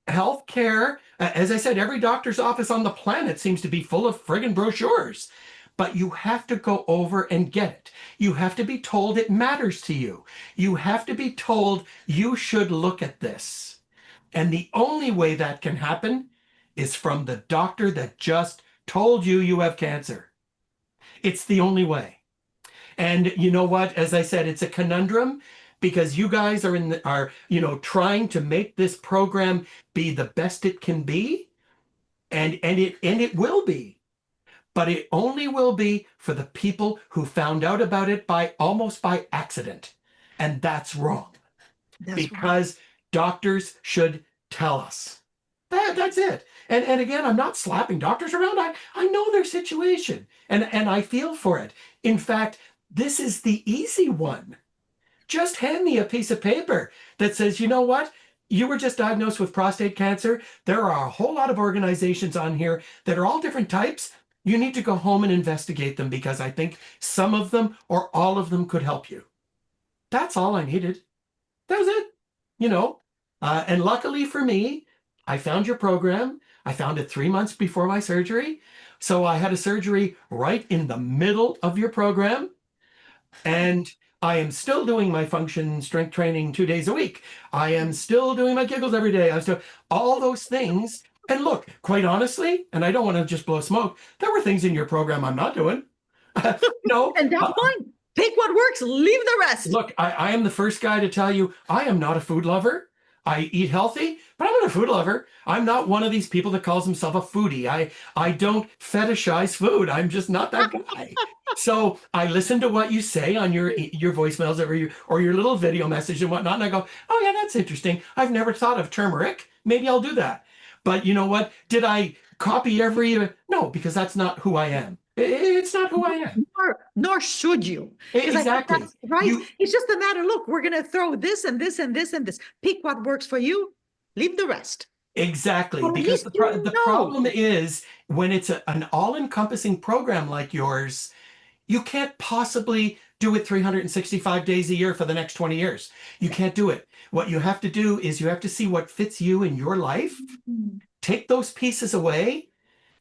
healthcare, as I said, every doctor's office on the planet seems to be full of friggin' brochures. But you have to go over and get it. You have to be told it matters to you. You have to be told you should look at this. And the only way that can happen is from the doctor that just told you you have cancer. It's the only way. And you know what? As I said, it's a conundrum, because you guys are trying to make this program be the best it can be, and it will be. But it only will be for the people who found out about it almost by accident. And that's wrong. Because doctors should tell us. That's it. And again, I'm not slapping doctors around. I know their situation and I feel for it. In fact, this is the easy one. Just hand me a piece of paper that says, you know what? You were just diagnosed with prostate cancer. There are a whole lot of organizations on here that are all different types. You need to go home and investigate them, because I think some of them or all of them could help you. That's all I needed. That was it. And luckily for me, I found your program. I found it 3 months before my surgery. So I had a surgery right in the middle of your program. And I am still doing my function strength training 2 days a week. I am still doing my giggles every day. I'm still all those things. And look, quite honestly, and I don't want to just blow smoke, there were things in your program I'm not doing. And that's fine. Pick what works, leave the rest. Look, I am the first guy to tell you, I am not a food lover. I eat healthy, but I'm not a food lover. I'm not one of these people that calls himself a foodie. I don't fetishize food. I'm just not that guy. So I listen to what you say on your voicemails or your little video message and whatnot, and I go, oh yeah, that's interesting. I've never thought of turmeric. Maybe I'll do that. But you know what? Did I copy every? No, because that's not who I am. It's not who I am. Nor should you. Exactly. That's right. It's just a matter, look, we're going to throw this and this and this and this. Pick what works for you. Leave the rest. Exactly. Because the problem is, when it's an all-encompassing program like yours, you can't possibly do it 365 days a year for the next 20 years. You can't do it. What you have to do is you have to see what fits you in your life, take those pieces away,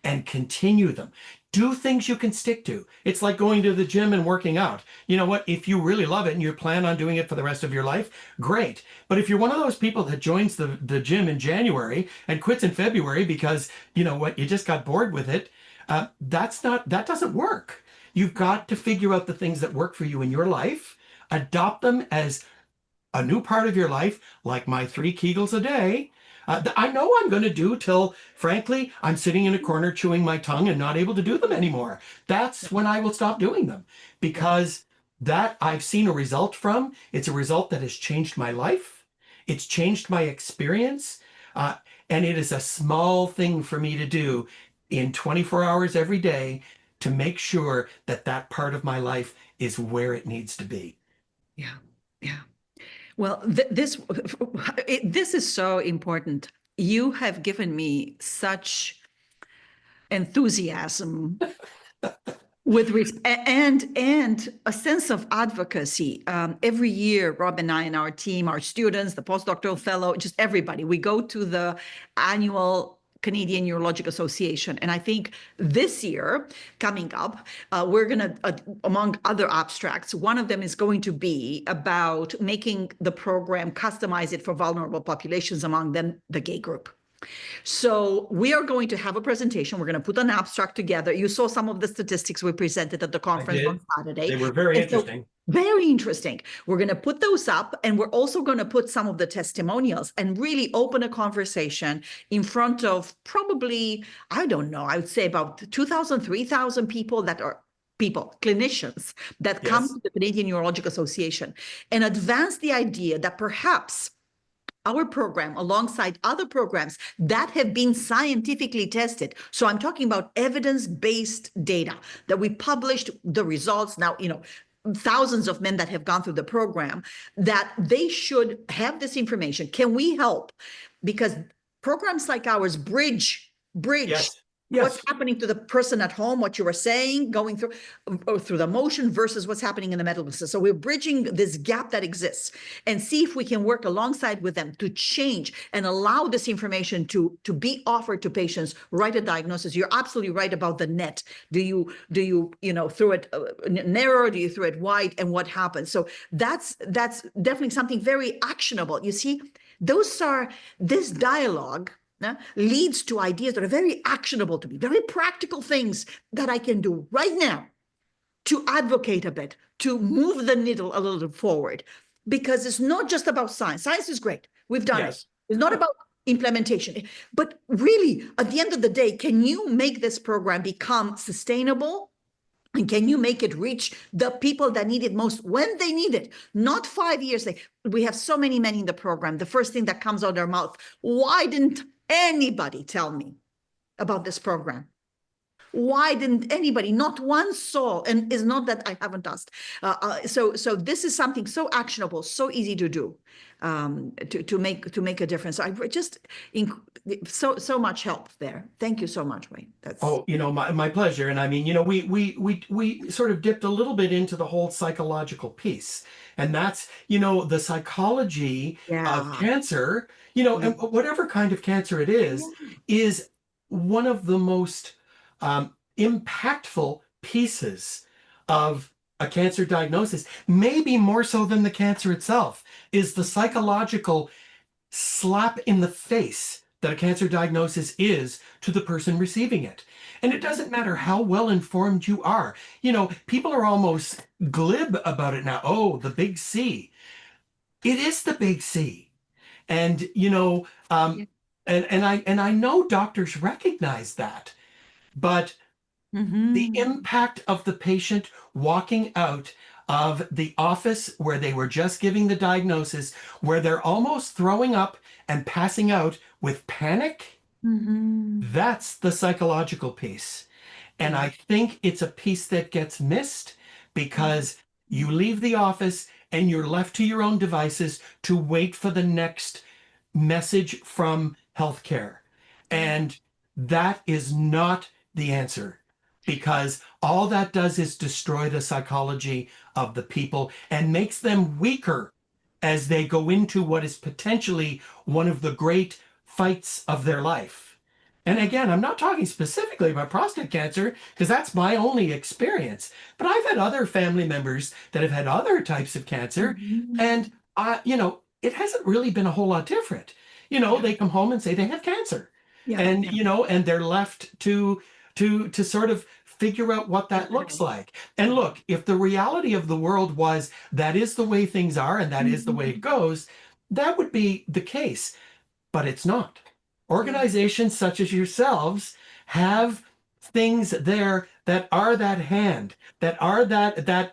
and continue them. Do things you can stick to. It's like going to the gym and working out. You know what? If you really love it and you plan on doing it for the rest of your life, great. But if you're one of those people that joins the gym in January and quits in February because, you know what, you just got bored with it, that doesn't work. You've got to figure out the things that work for you in your life, adopt them as a new part of your life, like my 3 Kegels a day. I know I'm going to do till, frankly, I'm sitting in a corner chewing my tongue and not able to do them anymore. That's when I will stop doing them, because that I've seen a result from. It's a result that has changed my life. It's changed my experience. And it is a small thing for me to do in 24 hours every day to make sure that that part of my life is where it needs to be. Yeah. Yeah. Well, this is so important. You have given me such enthusiasm and a sense of advocacy. Every year, Rob and I and our team, our students, the postdoctoral fellow, just everybody, we go to the annual Canadian Urologic Association. And I think this year, coming up, we're going to, among other abstracts, one of them is going to be about making the program, customize it for vulnerable populations, among them the gay group. So we are going to have a presentation. We're going to put an abstract together. You saw some of the statistics we presented at the conference on Saturday. They were very interesting. Very interesting. We're going to put those up, and we're also going to put some of the testimonials and really open a conversation in front of probably, I don't know, I would say about 2,000, 3,000 people that are people, clinicians that come Yes. to the Canadian Urologic Association and advance the idea that perhaps our program, alongside other programs that have been scientifically tested. So I'm talking about evidence-based data that we published the results now, thousands of men that have gone through the program, that they should have this information. Can we help? Because programs like ours bridge Yes. what's Yes. happening to the person at home, what you were saying, going through the motion versus what's happening in the medical system. So we're bridging this gap that exists and see if we can work alongside with them to change and allow this information to be offered to patients right at diagnosis. You're absolutely right about the net. Do you throw it narrow? Do you throw it wide? And what happens? So that's definitely something very actionable. You see, this dialogue leads to ideas that are very actionable to me, very practical things that I can do right now to advocate a bit, to move the needle a little forward. Because it's not just about science. Science is great. We've done it. It's not about implementation. But really, at the end of the day, can you make this program become sustainable? And can you make it reach the people that need it most when they need it? Not 5 years later. We have so many men in the program. The first thing that comes out of their mouth, why didn't anybody tell me about this program? Why didn't anybody, not one soul? And it's not that I haven't asked. So this is something so actionable, so easy to do, to make a difference. I just so much help there. Thank you so much, Wayne. My pleasure. And I mean, we sort of dipped a little bit into the whole psychological piece, and that's, the psychology of cancer, and whatever kind of cancer it is one of the most impactful pieces of a cancer diagnosis, maybe more so than the cancer itself, is the psychological slap in the face that a cancer diagnosis is to the person receiving it. And it doesn't matter how well informed you are. People are almost glib about it now. Oh, the big C. It is the big C. And, and I know doctors recognize that. But the impact of the patient walking out of the office where they were just giving the diagnosis, where they're almost throwing up and passing out with panic, that's the psychological piece. And I think it's a piece that gets missed because you leave the office and you're left to your own devices to wait for the next message from healthcare. And that is not the answer, because all that does is destroy the psychology of the people and makes them weaker as they go into what is potentially one of the great fights of their life. And again, I'm not talking specifically about prostate cancer because that's my only experience, but I've had other family members that have had other types of cancer, and it hasn't really been a whole lot different. They come home and say they have cancer. And they're left to sort of figure out what that looks like. And look, if the reality of the world was that is the way things are and that is the way it goes, that would be the case. But it's not. Organizations such as yourselves have things there that are that hand, that are that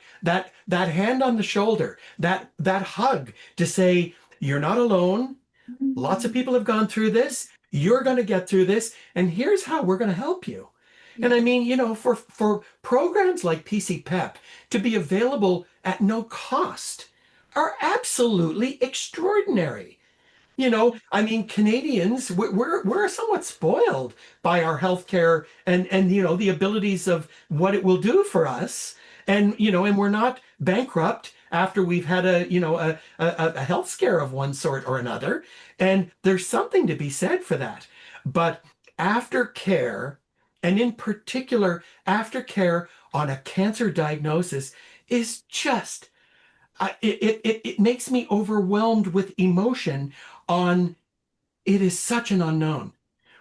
hand on the shoulder, that hug to say, you're not alone. Lots of people have gone through this. You're going to get through this, and here's how we're going to help you. And I mean, for programs like PC-PEP to be available at no cost are absolutely extraordinary. I mean, Canadians, we're somewhat spoiled by our healthcare and the abilities of what it will do for us. And, and we're not bankrupt after we've had a health scare of one sort or another. And there's something to be said for that. But aftercare, and in particular, aftercare on a cancer diagnosis, is just, it makes me overwhelmed with emotion it is such an unknown.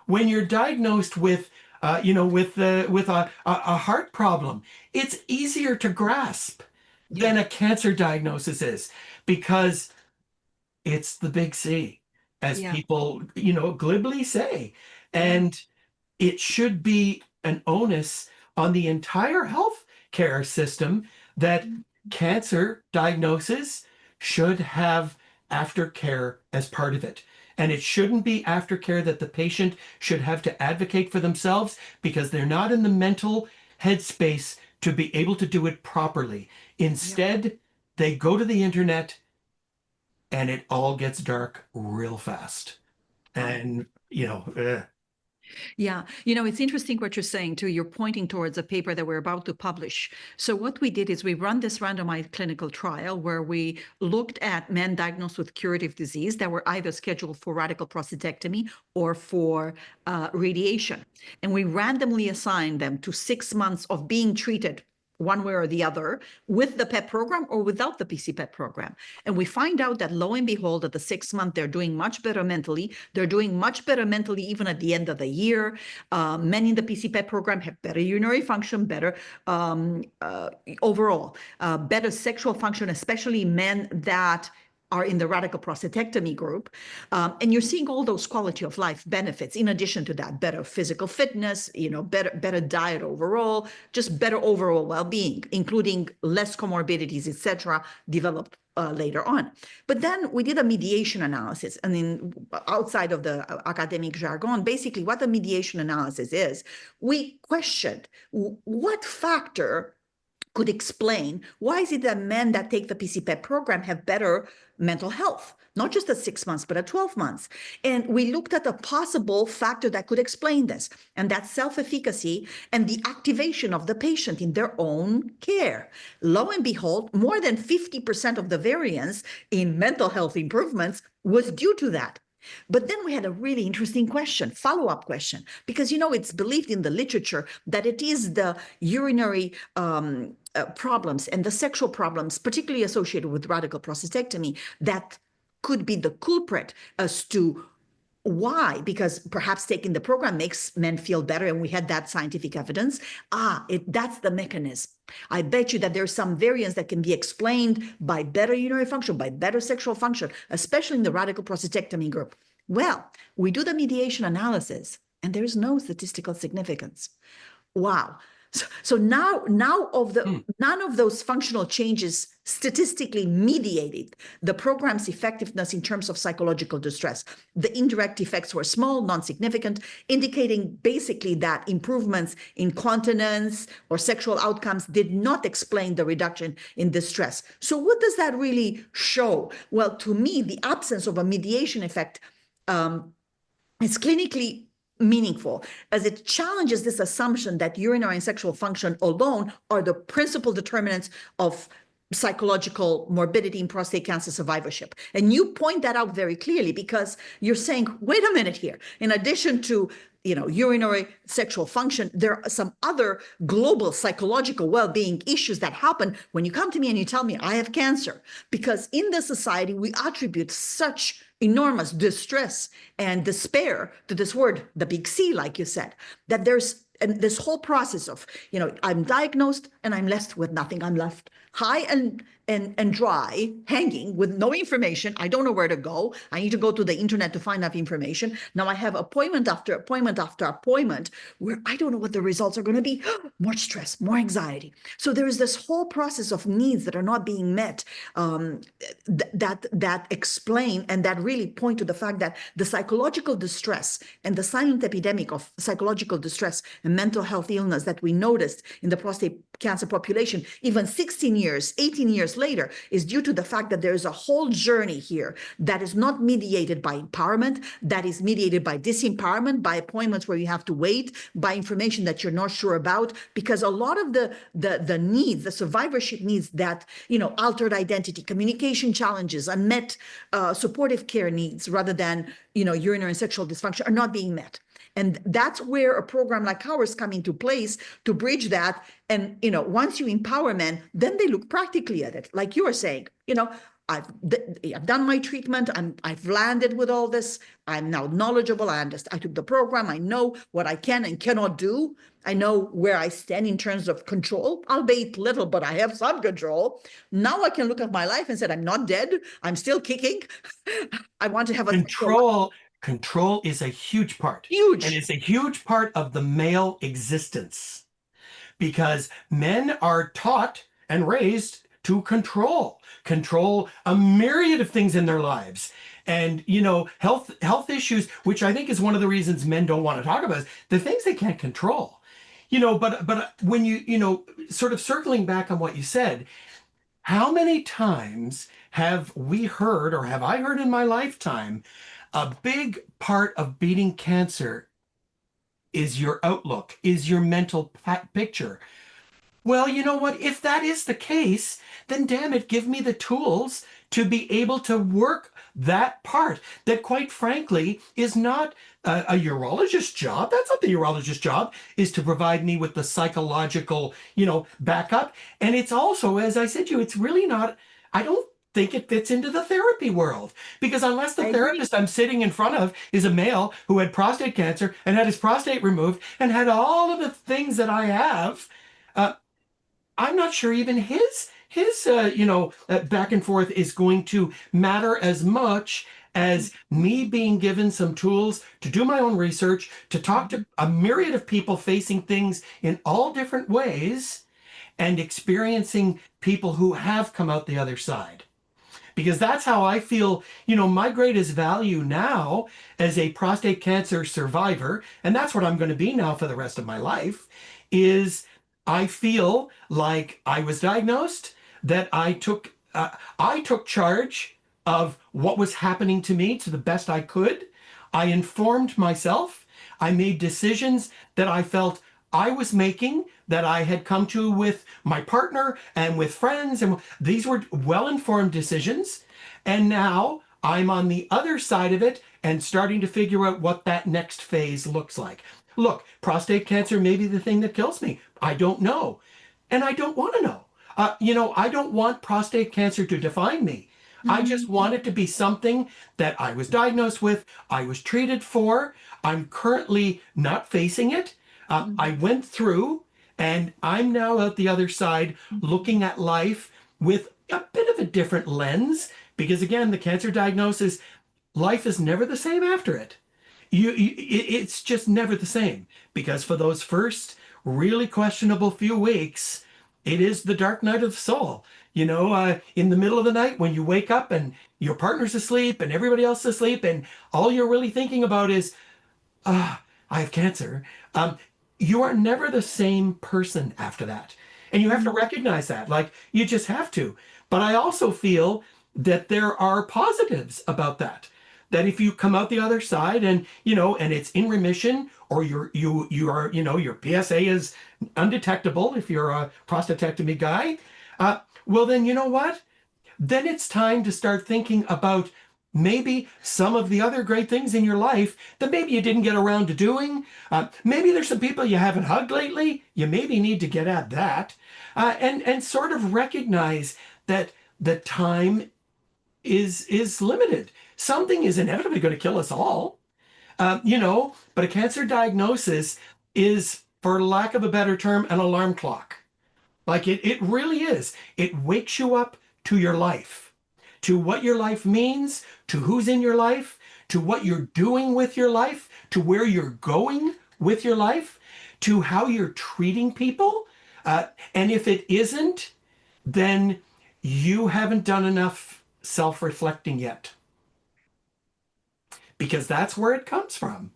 When you're diagnosed with a heart problem, it's easier to grasp than a cancer diagnosis is, because it's the big C, as people, glibly say. And it should be an onus on the entire care system that cancer diagnosis should have aftercare as part of it. And it shouldn't be aftercare that the patient should have to advocate for themselves because they're not in the mental headspace to be able to do it properly. Instead, they go to the internet and it all gets dark real fast. And, Yeah, it's interesting what you're saying too. You're pointing towards a paper that we're about to publish. So what we did is we run this randomized clinical trial where we looked at men diagnosed with curative disease that were either scheduled for radical prostatectomy or for radiation. And we randomly assigned them to 6 months of being treated one way or the other with the PEP program or without the PC-PEP program. And we find out that lo and behold, at the 6 month, they're doing much better mentally. They're doing much better mentally even at the end of the year. Men in the PC-PEP program have better urinary function, better overall, better sexual function, especially men that are in the radical prostatectomy group. And you're seeing all those quality of life benefits. In addition to that, better physical fitness, better diet overall, just better overall well-being, including less comorbidities, etc., developed later on. But then we did a mediation analysis. And then outside of the academic jargon, basically what the mediation analysis is, we questioned what factor could explain why is it that men that take the PC-PEP program have better mental health, not just at 6 months, but at 12 months. And we looked at a possible factor that could explain this, and that's self-efficacy and the activation of the patient in their own care. Lo and behold, more than 50% of the variance in mental health improvements was due to that. But then we had a really interesting question, follow-up question, because, it's believed in the literature that it is the urinary problems and the sexual problems, particularly associated with radical prostatectomy, that could be the culprit as to why, because perhaps taking the program makes men feel better, and we had that scientific evidence. That's the mechanism. I bet you that there's some variance that can be explained by better urinary function, by better sexual function, especially in the radical prostatectomy group. Well, we do the mediation analysis, and there's no statistical significance. Wow. So now none of those functional changes statistically mediated the program's effectiveness in terms of psychological distress. The indirect effects were small, non-significant, indicating basically that improvements in continence or sexual outcomes did not explain the reduction in distress. So what does that really show? Well, to me, the absence of a mediation effect is clinically meaningful, as it challenges this assumption that urinary and sexual function alone are the principal determinants of psychological morbidity in prostate cancer survivorship. And you point that out very clearly, because you're saying, wait a minute here, in addition to urinary sexual function, there are some other global psychological well-being issues that happen when you come to me and you tell me I have cancer. Because in this society, we attribute such enormous distress and despair to this word, the big C, like you said, that there's this whole process of, I'm diagnosed and I'm left with nothing. I'm left high and dry, hanging with no information. I don't know where to go. I need to go to the internet to find out information. Now I have appointment after appointment after appointment where I don't know what the results are going to be. More stress, more anxiety. So there is this whole process of needs that are not being met, that explain and that really point to the fact that the psychological distress and the silent epidemic of psychological distress and mental health illness that we noticed in the prostate cancer population, even 16 years, 18 years later, is due to the fact that there is a whole journey here that is not mediated by empowerment, that is mediated by disempowerment, by appointments where you have to wait, by information that you're not sure about, because a lot of the needs, the survivorship needs that, altered identity, communication challenges, unmet supportive care needs, rather than, urinary and sexual dysfunction, are not being met. And that's where a program like ours come into place to bridge that. And, once you empower men, then they look practically at it. Like you were saying, I've done my treatment. I've landed with all this. I'm now knowledgeable. I understand. I took the program. I know what I can and cannot do. I know where I stand in terms of control, albeit little, but I have some control. Now I can look at my life and say, I'm not dead. I'm still kicking. I want to have a Control is a huge part. Huge. And it's a huge part of the male existence. because men are taught and raised to control a myriad of things in their lives. And health issues, which I think is one of the reasons men don't want to talk about, is the things they can't control. But when sort of circling back on what you said, how many times have we heard, or have I heard in my lifetime, a big part of beating cancer is your outlook, is your mental picture? Well, you know what? If that is the case, then damn it, give me the tools to be able to work that part that, quite frankly, is not a urologist's job. That's not the urologist's job, is to provide me with the psychological, backup. And it's also, as I said to you, it's really not, I don't think it fits into the therapy world, because unless the therapist I'm sitting in front of is a male who had prostate cancer and had his prostate removed and had all of the things that I have, I'm not sure even his back and forth is going to matter as much as me being given some tools to do my own research, to talk to a myriad of people facing things in all different ways, and experiencing people who have come out the other side. Because that's how I feel, my greatest value now as a prostate cancer survivor, and that's what I'm going to be now for the rest of my life, is I feel like I was diagnosed, that I took charge of what was happening to me to the best I could. I informed myself. I made decisions that I felt I was making, that I had come to with my partner and with friends, and these were well-informed decisions. And now I'm on the other side of it and starting to figure out what that next phase looks like. Look, prostate cancer may be the thing that kills me. I don't know. And I don't want to know. I don't want prostate cancer to define me. I just want it to be something that I was diagnosed with, I was treated for. I'm currently not facing it. I went through, and I'm now out the other side looking at life with a bit of a different lens, because again, the cancer diagnosis, life is never the same after it. It's just never the same, because for those first really questionable few weeks, it is the dark night of the soul. In the middle of the night when you wake up and your partner's asleep and everybody else is asleep, and all you're really thinking about is, I have cancer. You are never the same person after that. And you have to recognize that, like, you just have to. But I also feel that there are positives about that. That if you come out the other side and, and it's in remission, or you are, your PSA is undetectable if you're a prostatectomy guy, well, then you know what? Then it's time to start thinking about maybe some of the other great things in your life that maybe you didn't get around to doing. Maybe there's some people you haven't hugged lately. You maybe need to get at that, and sort of recognize that the time is limited. Something is inevitably going to kill us all, but a cancer diagnosis is, for lack of a better term, an alarm clock. Like it really is. It wakes you up to your life, to what your life means, to who's in your life, to what you're doing with your life, to where you're going with your life, to how you're treating people. And if it isn't, then you haven't done enough self-reflecting yet. Because that's where it comes from.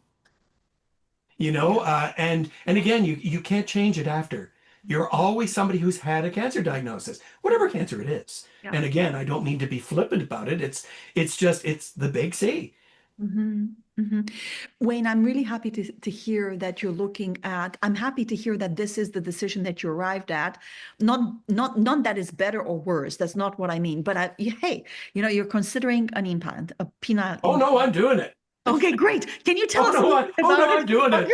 And again, you can't change it after. You're always somebody who's had a cancer diagnosis, whatever cancer it is. Yeah. And again, I don't mean to be flippant about it. It's the big C. Mm-hmm. Mm-hmm. Wayne, I'm really happy to hear that you're looking at, I'm happy to hear that this is the decision that you arrived at. Not that it's better or worse. That's not what I mean. But hey, you're considering an implant, a penile. Oh, no, I'm doing it. Okay, great. Can you tell us a little bit about it? I'm doing it.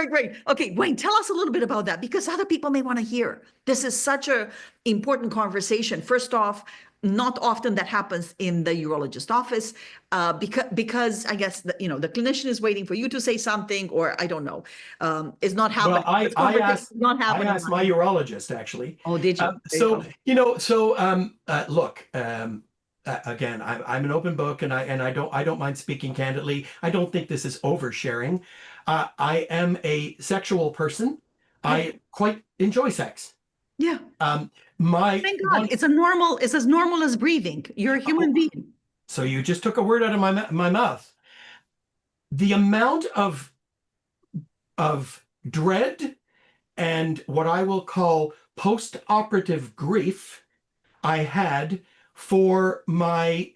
Great. Okay, Wayne, tell us a little bit about that, because other people may want to hear. This is such an important conversation. First off, not often that happens in the urologist office, because I guess the clinician is waiting for you to say something, or I don't know, it's not happening. Well, I asked my urologist, actually. Oh, did you? Look. Again, I'm an open book, and I don't mind speaking candidly. I don't think this is oversharing. I am a sexual person. I quite enjoy sex. Yeah. My Thank God. one, It's as normal as breathing. You're a human being. so you just took a word out of my mouth. The amount of dread and what I will call post-operative grief I had for my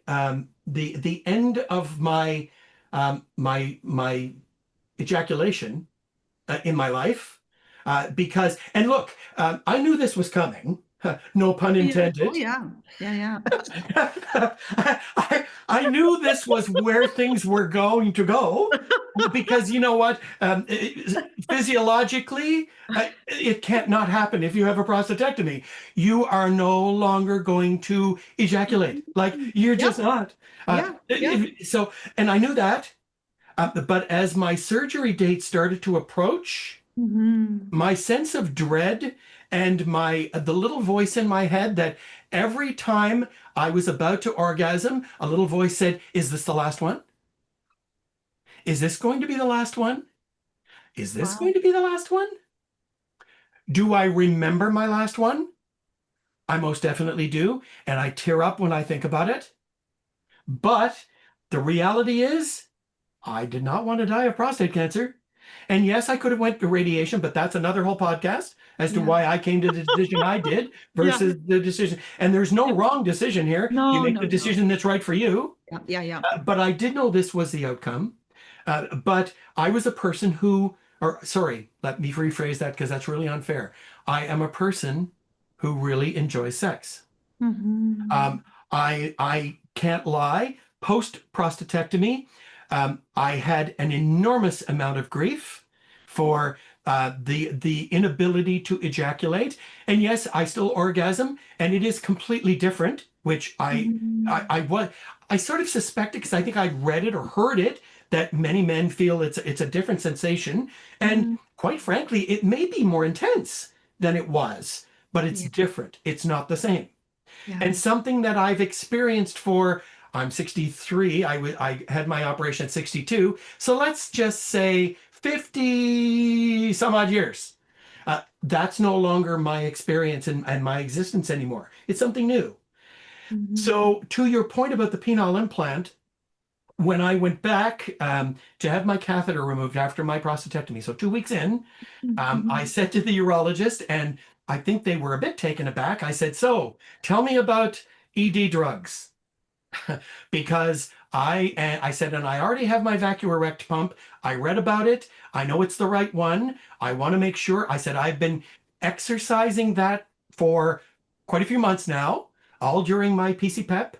the end of my my ejaculation in my life, because, and look, I knew this was coming. No pun Yeah. Oh, intended. yeah. Yeah. I knew this was where things were going to go, because you know what? Physiologically, it can't not happen if you have a prostatectomy. You are no longer going to ejaculate. Like, you're Yeah. just not. Yeah. So, and I knew that. But as my surgery date started to approach, my sense of dread and my the little voice in my head that every time I was about to orgasm, a little voice said, "Is this the last one? Is this going to be the last one? Is this Wow. going to be the last one? Do I remember my last one? I most definitely do, and I tear up when I think about it. But the reality is, I did not want to die of prostate cancer. And yes, I could have went to radiation, but that's another whole podcast as to Yeah. why I came to the decision I did Yeah. versus the decision. And there's no wrong decision here. You No, make no, the no. decision that's right for you. Yeah. But I did know this was the outcome. But I was a person who, or sorry, let me rephrase that because that's really unfair. I am a person who really enjoys sex. Mhm. I can't lie. Post prostatectomy, I had an enormous amount of grief for the inability to ejaculate. And yes, I still orgasm, and it is completely different, which I sort of suspected because I think I read it or heard it that many men feel it's a different sensation. And quite frankly, it may be more intense than it was, but it's Yeah. different. It's not the same. Yeah. And something that I've experienced for, I'm 63, I had my operation at 62. So let's just say 50 some odd years. That's no longer my experience and my existence anymore. It's something new. So to your point about the penile implant, when I went back to have my catheter removed after my prostatectomy, so 2 weeks in, I said to the urologist, and I think they were a bit taken aback. I said, "So, tell me about ED drugs," because I said, and I already have my VacuOrect pump. I read about it. I know it's the right one. I want to make sure. I said, I've been exercising that for quite a few months now, all during my PC-PEP.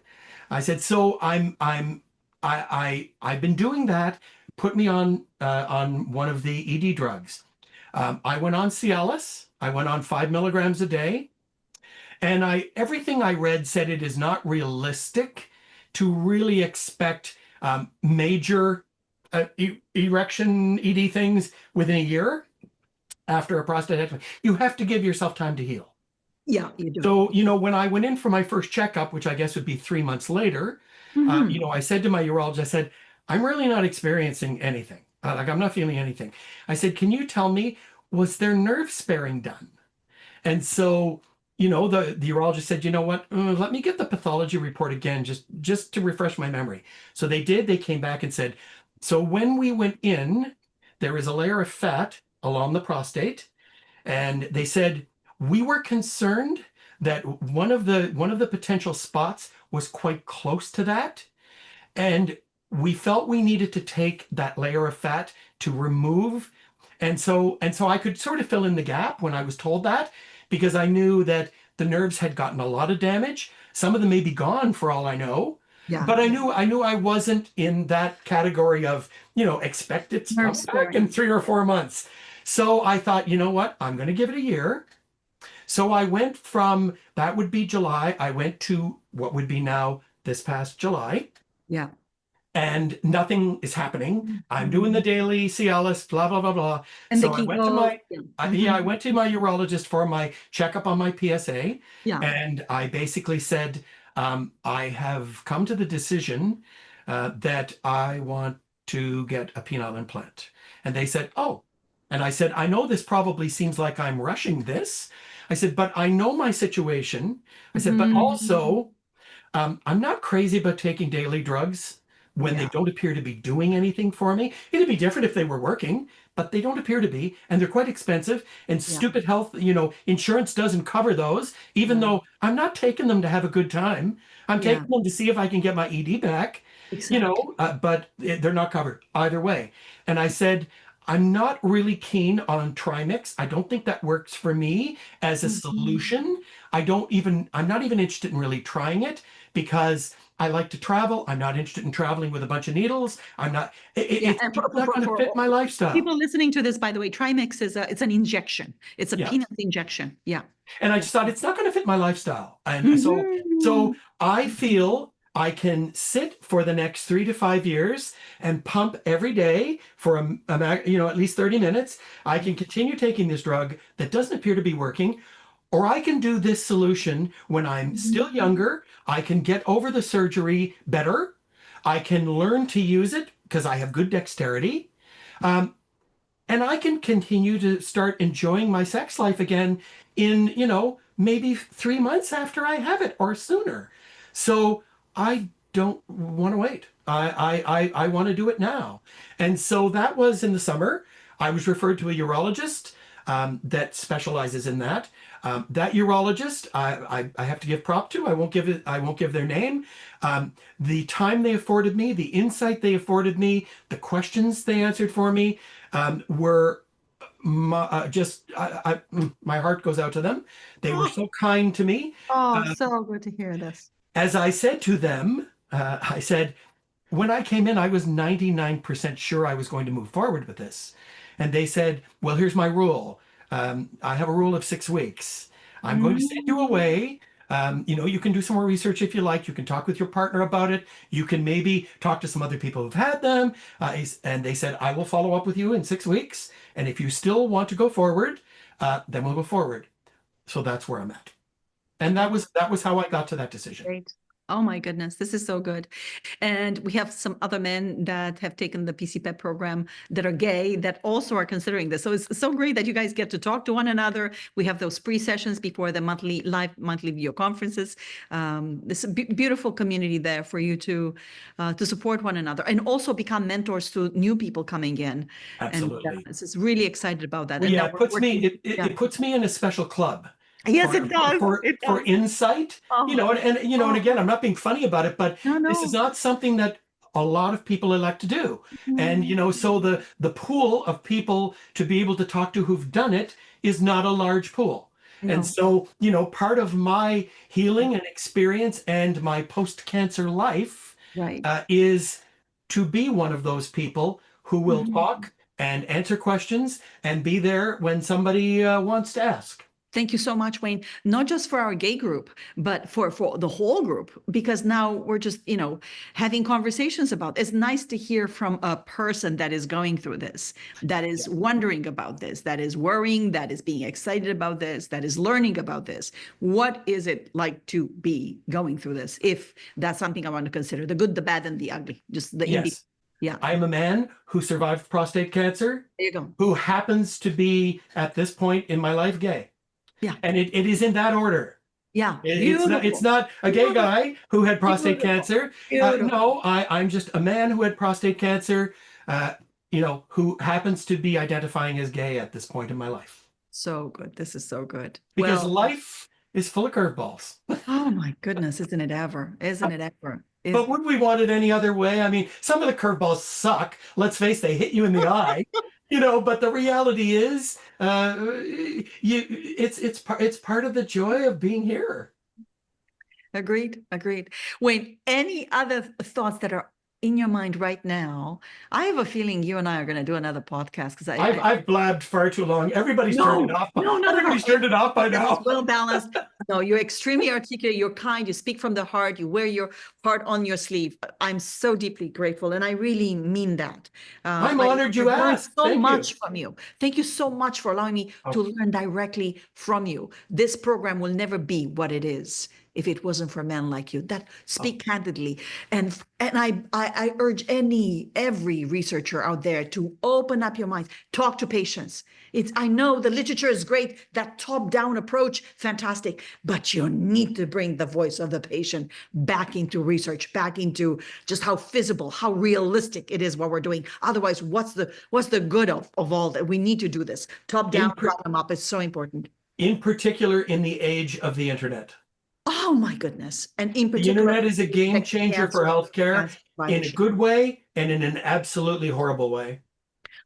I said, so I've been doing that. Put me on one of the ED drugs. I went on Cialis. I went on 5 milligrams a day, and everything I read said it is not realistic to really expect major erection ED things within a year after a prostatectomy. You have to give yourself time to heal. Yeah, you do. So, when I went in for my first checkup, which I guess would be 3 months later, I said to my urologist, I said, I'm really not experiencing anything. Like, I'm not feeling anything. I said, can you tell me, was there nerve sparing done? And so, the urologist said, you know what, let me get the pathology report again, just to refresh my memory. So they did. They came back and said, so when we went in, there is a layer of fat along the prostate. And they said, we were concerned that one of the potential spots was quite close to that. And we felt we needed to take that layer of fat to remove. And so I could sort of fill in the gap when I was told that, because I knew that the nerves had gotten a lot of damage. Some of them may be gone for all I know. Yeah. But I knew I wasn't in that category of, expect it to come back in 3 or 4 months. So I thought, you know what, I'm going to give it a year. So I went from, that would be July, I went to what would be now this past July. Yeah. And nothing is happening. I'm doing the daily Cialis, blah, blah, blah, blah. And so the I went to Kegel, I went to my urologist for my checkup on my PSA. Yeah. And I basically said, I have come to the decision that I want to get a penile implant. And they said, oh. And I said, I know this probably seems like I'm rushing this. I said, but I know my situation. I said, but also, I'm not crazy about taking daily drugs when they Yeah. don't appear to be doing anything for me. It'd be different if they were working, but they don't appear to be, and they're quite expensive. And Yeah. stupid health, insurance doesn't cover those, even Right. though I'm not taking them to have a good time. I'm Yeah. taking them to see if I can get my ED back, Exactly. but they're not covered either way. And I said, I'm not really keen on Trimix. I don't think that works for me as a solution. I'm not even interested in really trying it because I like to travel. I'm not interested in traveling with a bunch of needles. I'm not, Yeah, and it's not going to fit my lifestyle. people listening to this, by the way, Trimix it's an injection. It's a Yeah. peanut injection. Yeah. And I just thought it's not going to fit my lifestyle. And so I feel I can sit for the next 3 to 5 years and pump every day for at least 30 minutes. I can continue taking this drug that doesn't appear to be working, or I can do this solution when I'm still younger. I can get over the surgery better. I can learn to use it because I have good dexterity. And I can continue to start enjoying my sex life again in, maybe 3 months after I have it or sooner. So I don't want to wait. I want to do it now. And so that was in the summer. I was referred to a urologist that specializes in that. That urologist, I have to give prop to. I won't give their name. The time they afforded me, the insight they afforded me, the questions they answered for me were my heart goes out to them. They were so kind to me. Oh, so good to hear this. As I said to them, I said, when I came in, I was 99% sure I was going to move forward with this. And they said, well, here's my rule. I have a rule of 6 weeks. I'm going to send you away. You can do some more research if you like. You can talk with your partner about it. You can maybe talk to some other people who've had them. And they said, I will follow up with you in 6 weeks. And if you still want to go forward, then we'll go forward. So that's where I'm at. And that was how I got to that decision. Great. Oh my goodness, this is so good. And we have some other men that have taken the PC-PEP program that are gay that also are considering this. So it's so great that you guys get to talk to one another. We have those pre-sessions before the monthly video conferences. This is a beautiful community there for you to support one another and also become mentors to new people coming in. Absolutely. And this is really excited about that. Well, and yeah, it puts me in a special club. Yes, it does. For insight, and again, I'm not being funny about it, but this is not something that a lot of people elect to do. And, so the pool of people to be able to talk to who've done it is not a large pool. No. And so, part of my healing and experience and my post-cancer life is to be one of those people who will talk and answer questions and be there when somebody wants to ask. Thank you so much, Wayne, not just for our gay group, but for the whole group, because now we're just, having conversations about it. It's nice to hear from a person that is going through this, that is wondering about this, that is worrying, that is being excited about this, that is learning about this. What is it like to be going through this? If that's something I want to consider, the good, the bad, and the ugly, just the indie. Yeah. I am a man who survived prostate cancer. There you go. Who happens to be, at this point in my life, gay. Yeah. And it is in that order. Yeah. It's not a gay guy who had prostate cancer. No, I'm just a man who had prostate cancer, who happens to be identifying as gay at this point in my life. So good. This is so good. Because life is full of curveballs. Oh my goodness. Isn't it ever? Isn't it ever? But would we want it any other way? I mean, some of the curveballs suck. Let's face it, they hit you in the eye. But the reality is, it's part of the joy of being here. Agreed. Wayne, any other thoughts that are in your mind right now? I have a feeling you and I are going to do another podcast because I've blabbed far too long. Everybody's turned it off. Everybody's turned it off by now. Well balanced. No, you're extremely articulate. You're kind. You speak from the heart. You wear your heart on your sleeve. I'm so deeply grateful, and I really mean that. I'm honored you asked. So much from you. Thank you so much for allowing me to learn directly from you. This program will never be what it is if it wasn't for men like you that speak candidly. And I urge every researcher out there to open up your mind, talk to patients. I know the literature is great, that top-down approach, fantastic, but you need to bring the voice of the patient back into research, back into just how feasible, how realistic it is what we're doing. Otherwise, what's the good of all that? We need to do this. Top-down, bottom-up is so important. In particular, in the age of the internet. Oh my goodness. And in The particular, internet is a game changer for healthcare in a good way and in an absolutely horrible way.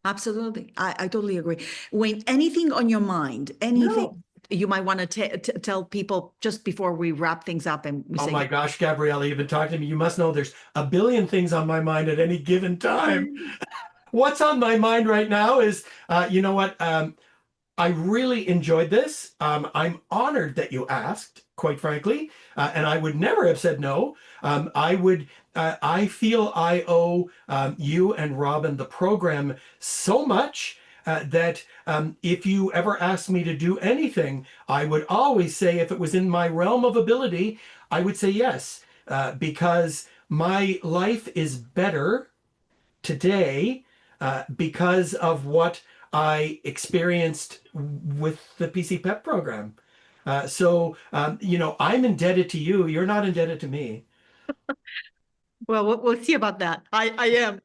Absolutely. I totally agree. Wayne, anything on your mind, anything you might want to tell people just before we wrap things up and we say, oh my gosh, Gabriela, you've been talking to me. You must know there's a billion things on my mind at any given time. What's on my mind right now is, you know what? I really enjoyed this. I'm honored that you asked, quite frankly, and I would never have said no. I feel I owe you and Robin the program so much that if you ever asked me to do anything, I would always say, if it was in my realm of ability, I would say yes, because my life is better today because of what I experienced with the PC-PEP program. So, you know, I'm indebted to you. You're not indebted to me. Well, we'll see about that. I am.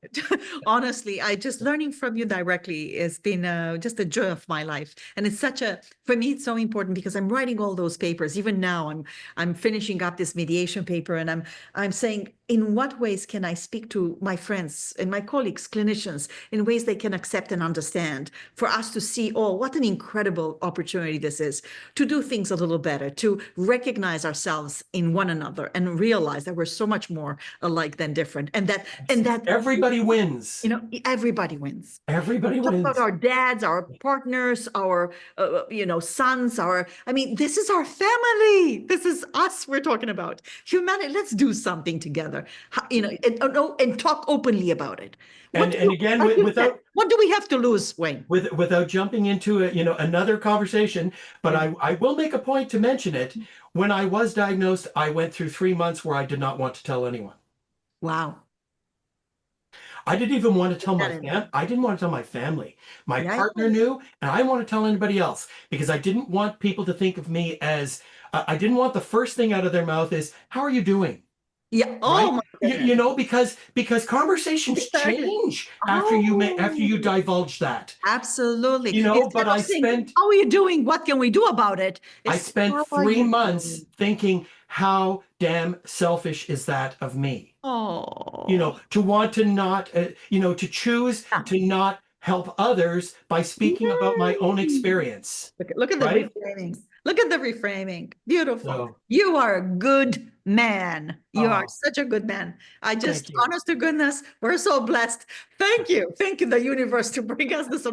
Honestly, just learning from you directly has been just a joy of my life. And it's for me, it's so important because I'm writing all those papers. Even now, I'm finishing up this mediation paper, and I'm saying, in what ways can I speak to my friends and my colleagues, clinicians, in ways they can accept and understand, for us to see, oh, what an incredible opportunity this is to do things a little better, to recognize ourselves in one another and realize that we're so much more alike than different. And that everybody wins. You know, everybody wins. Everybody wins. Talk about our dads, our partners, our, sons, this is our family. This is us we're talking about. Humanity, let's do something together. And talk openly about it. And again, what do we have to lose, Wayne? Without jumping into another conversation, but I will make a point to mention it. When I was diagnosed, I went through 3 months where I did not want to tell anyone. Wow. I didn't even want to tell I didn't want to tell my family. My partner knew, and I didn't want to tell anybody else because I didn't want people to think of me as, I didn't want the first thing out of their mouth is, how are you doing? Yeah. Oh, right? My because conversations change after you divulge that. Absolutely. But I spent. How are you doing? What can we do about it? I spent 3 months thinking, how damn selfish is that of me? Oh. To want to not, to choose to not help others by speaking about my own experience. Look at the reframing. Look at the reframing. Beautiful. You are a good man. You are such a good man. Honest to goodness, we're so blessed. Thank you. Thank you, the universe, to bring us this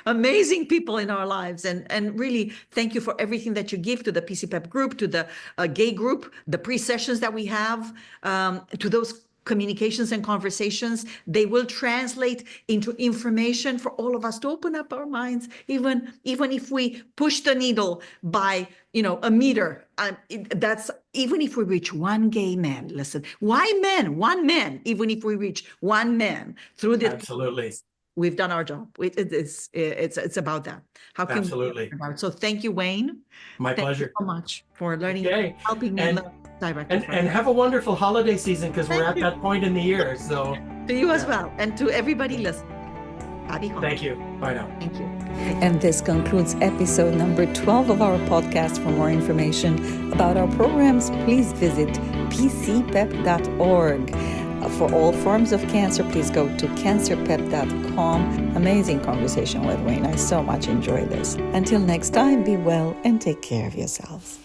amazing people in our lives. And really, thank you for everything that you give to the PC-PEP group, to the gay group, the pre-sessions that we have, to those communications and conversations. They will translate into information for all of us to open up our minds, even if we push the needle by a meter. That's even if we reach one gay man. Listen, why men? One man. Even if we reach one man through this, absolutely, we've done our job. It's about that. How can absolutely? So thank you, Wayne. My pleasure. Thank you so much for learning, helping me learn directly. And have a wonderful holiday season, because we're at that point in the year. So to you as well, and to everybody listening. Happy holidays. Thank you. Bye now. Thank you. And this concludes episode number 12 of our podcast. For more information about our programs, please visit pcpep.org. For all forms of cancer, please go to cancerpep.com. Amazing conversation with Wayne. I so much enjoy this. Until next time, be well and take care of yourselves.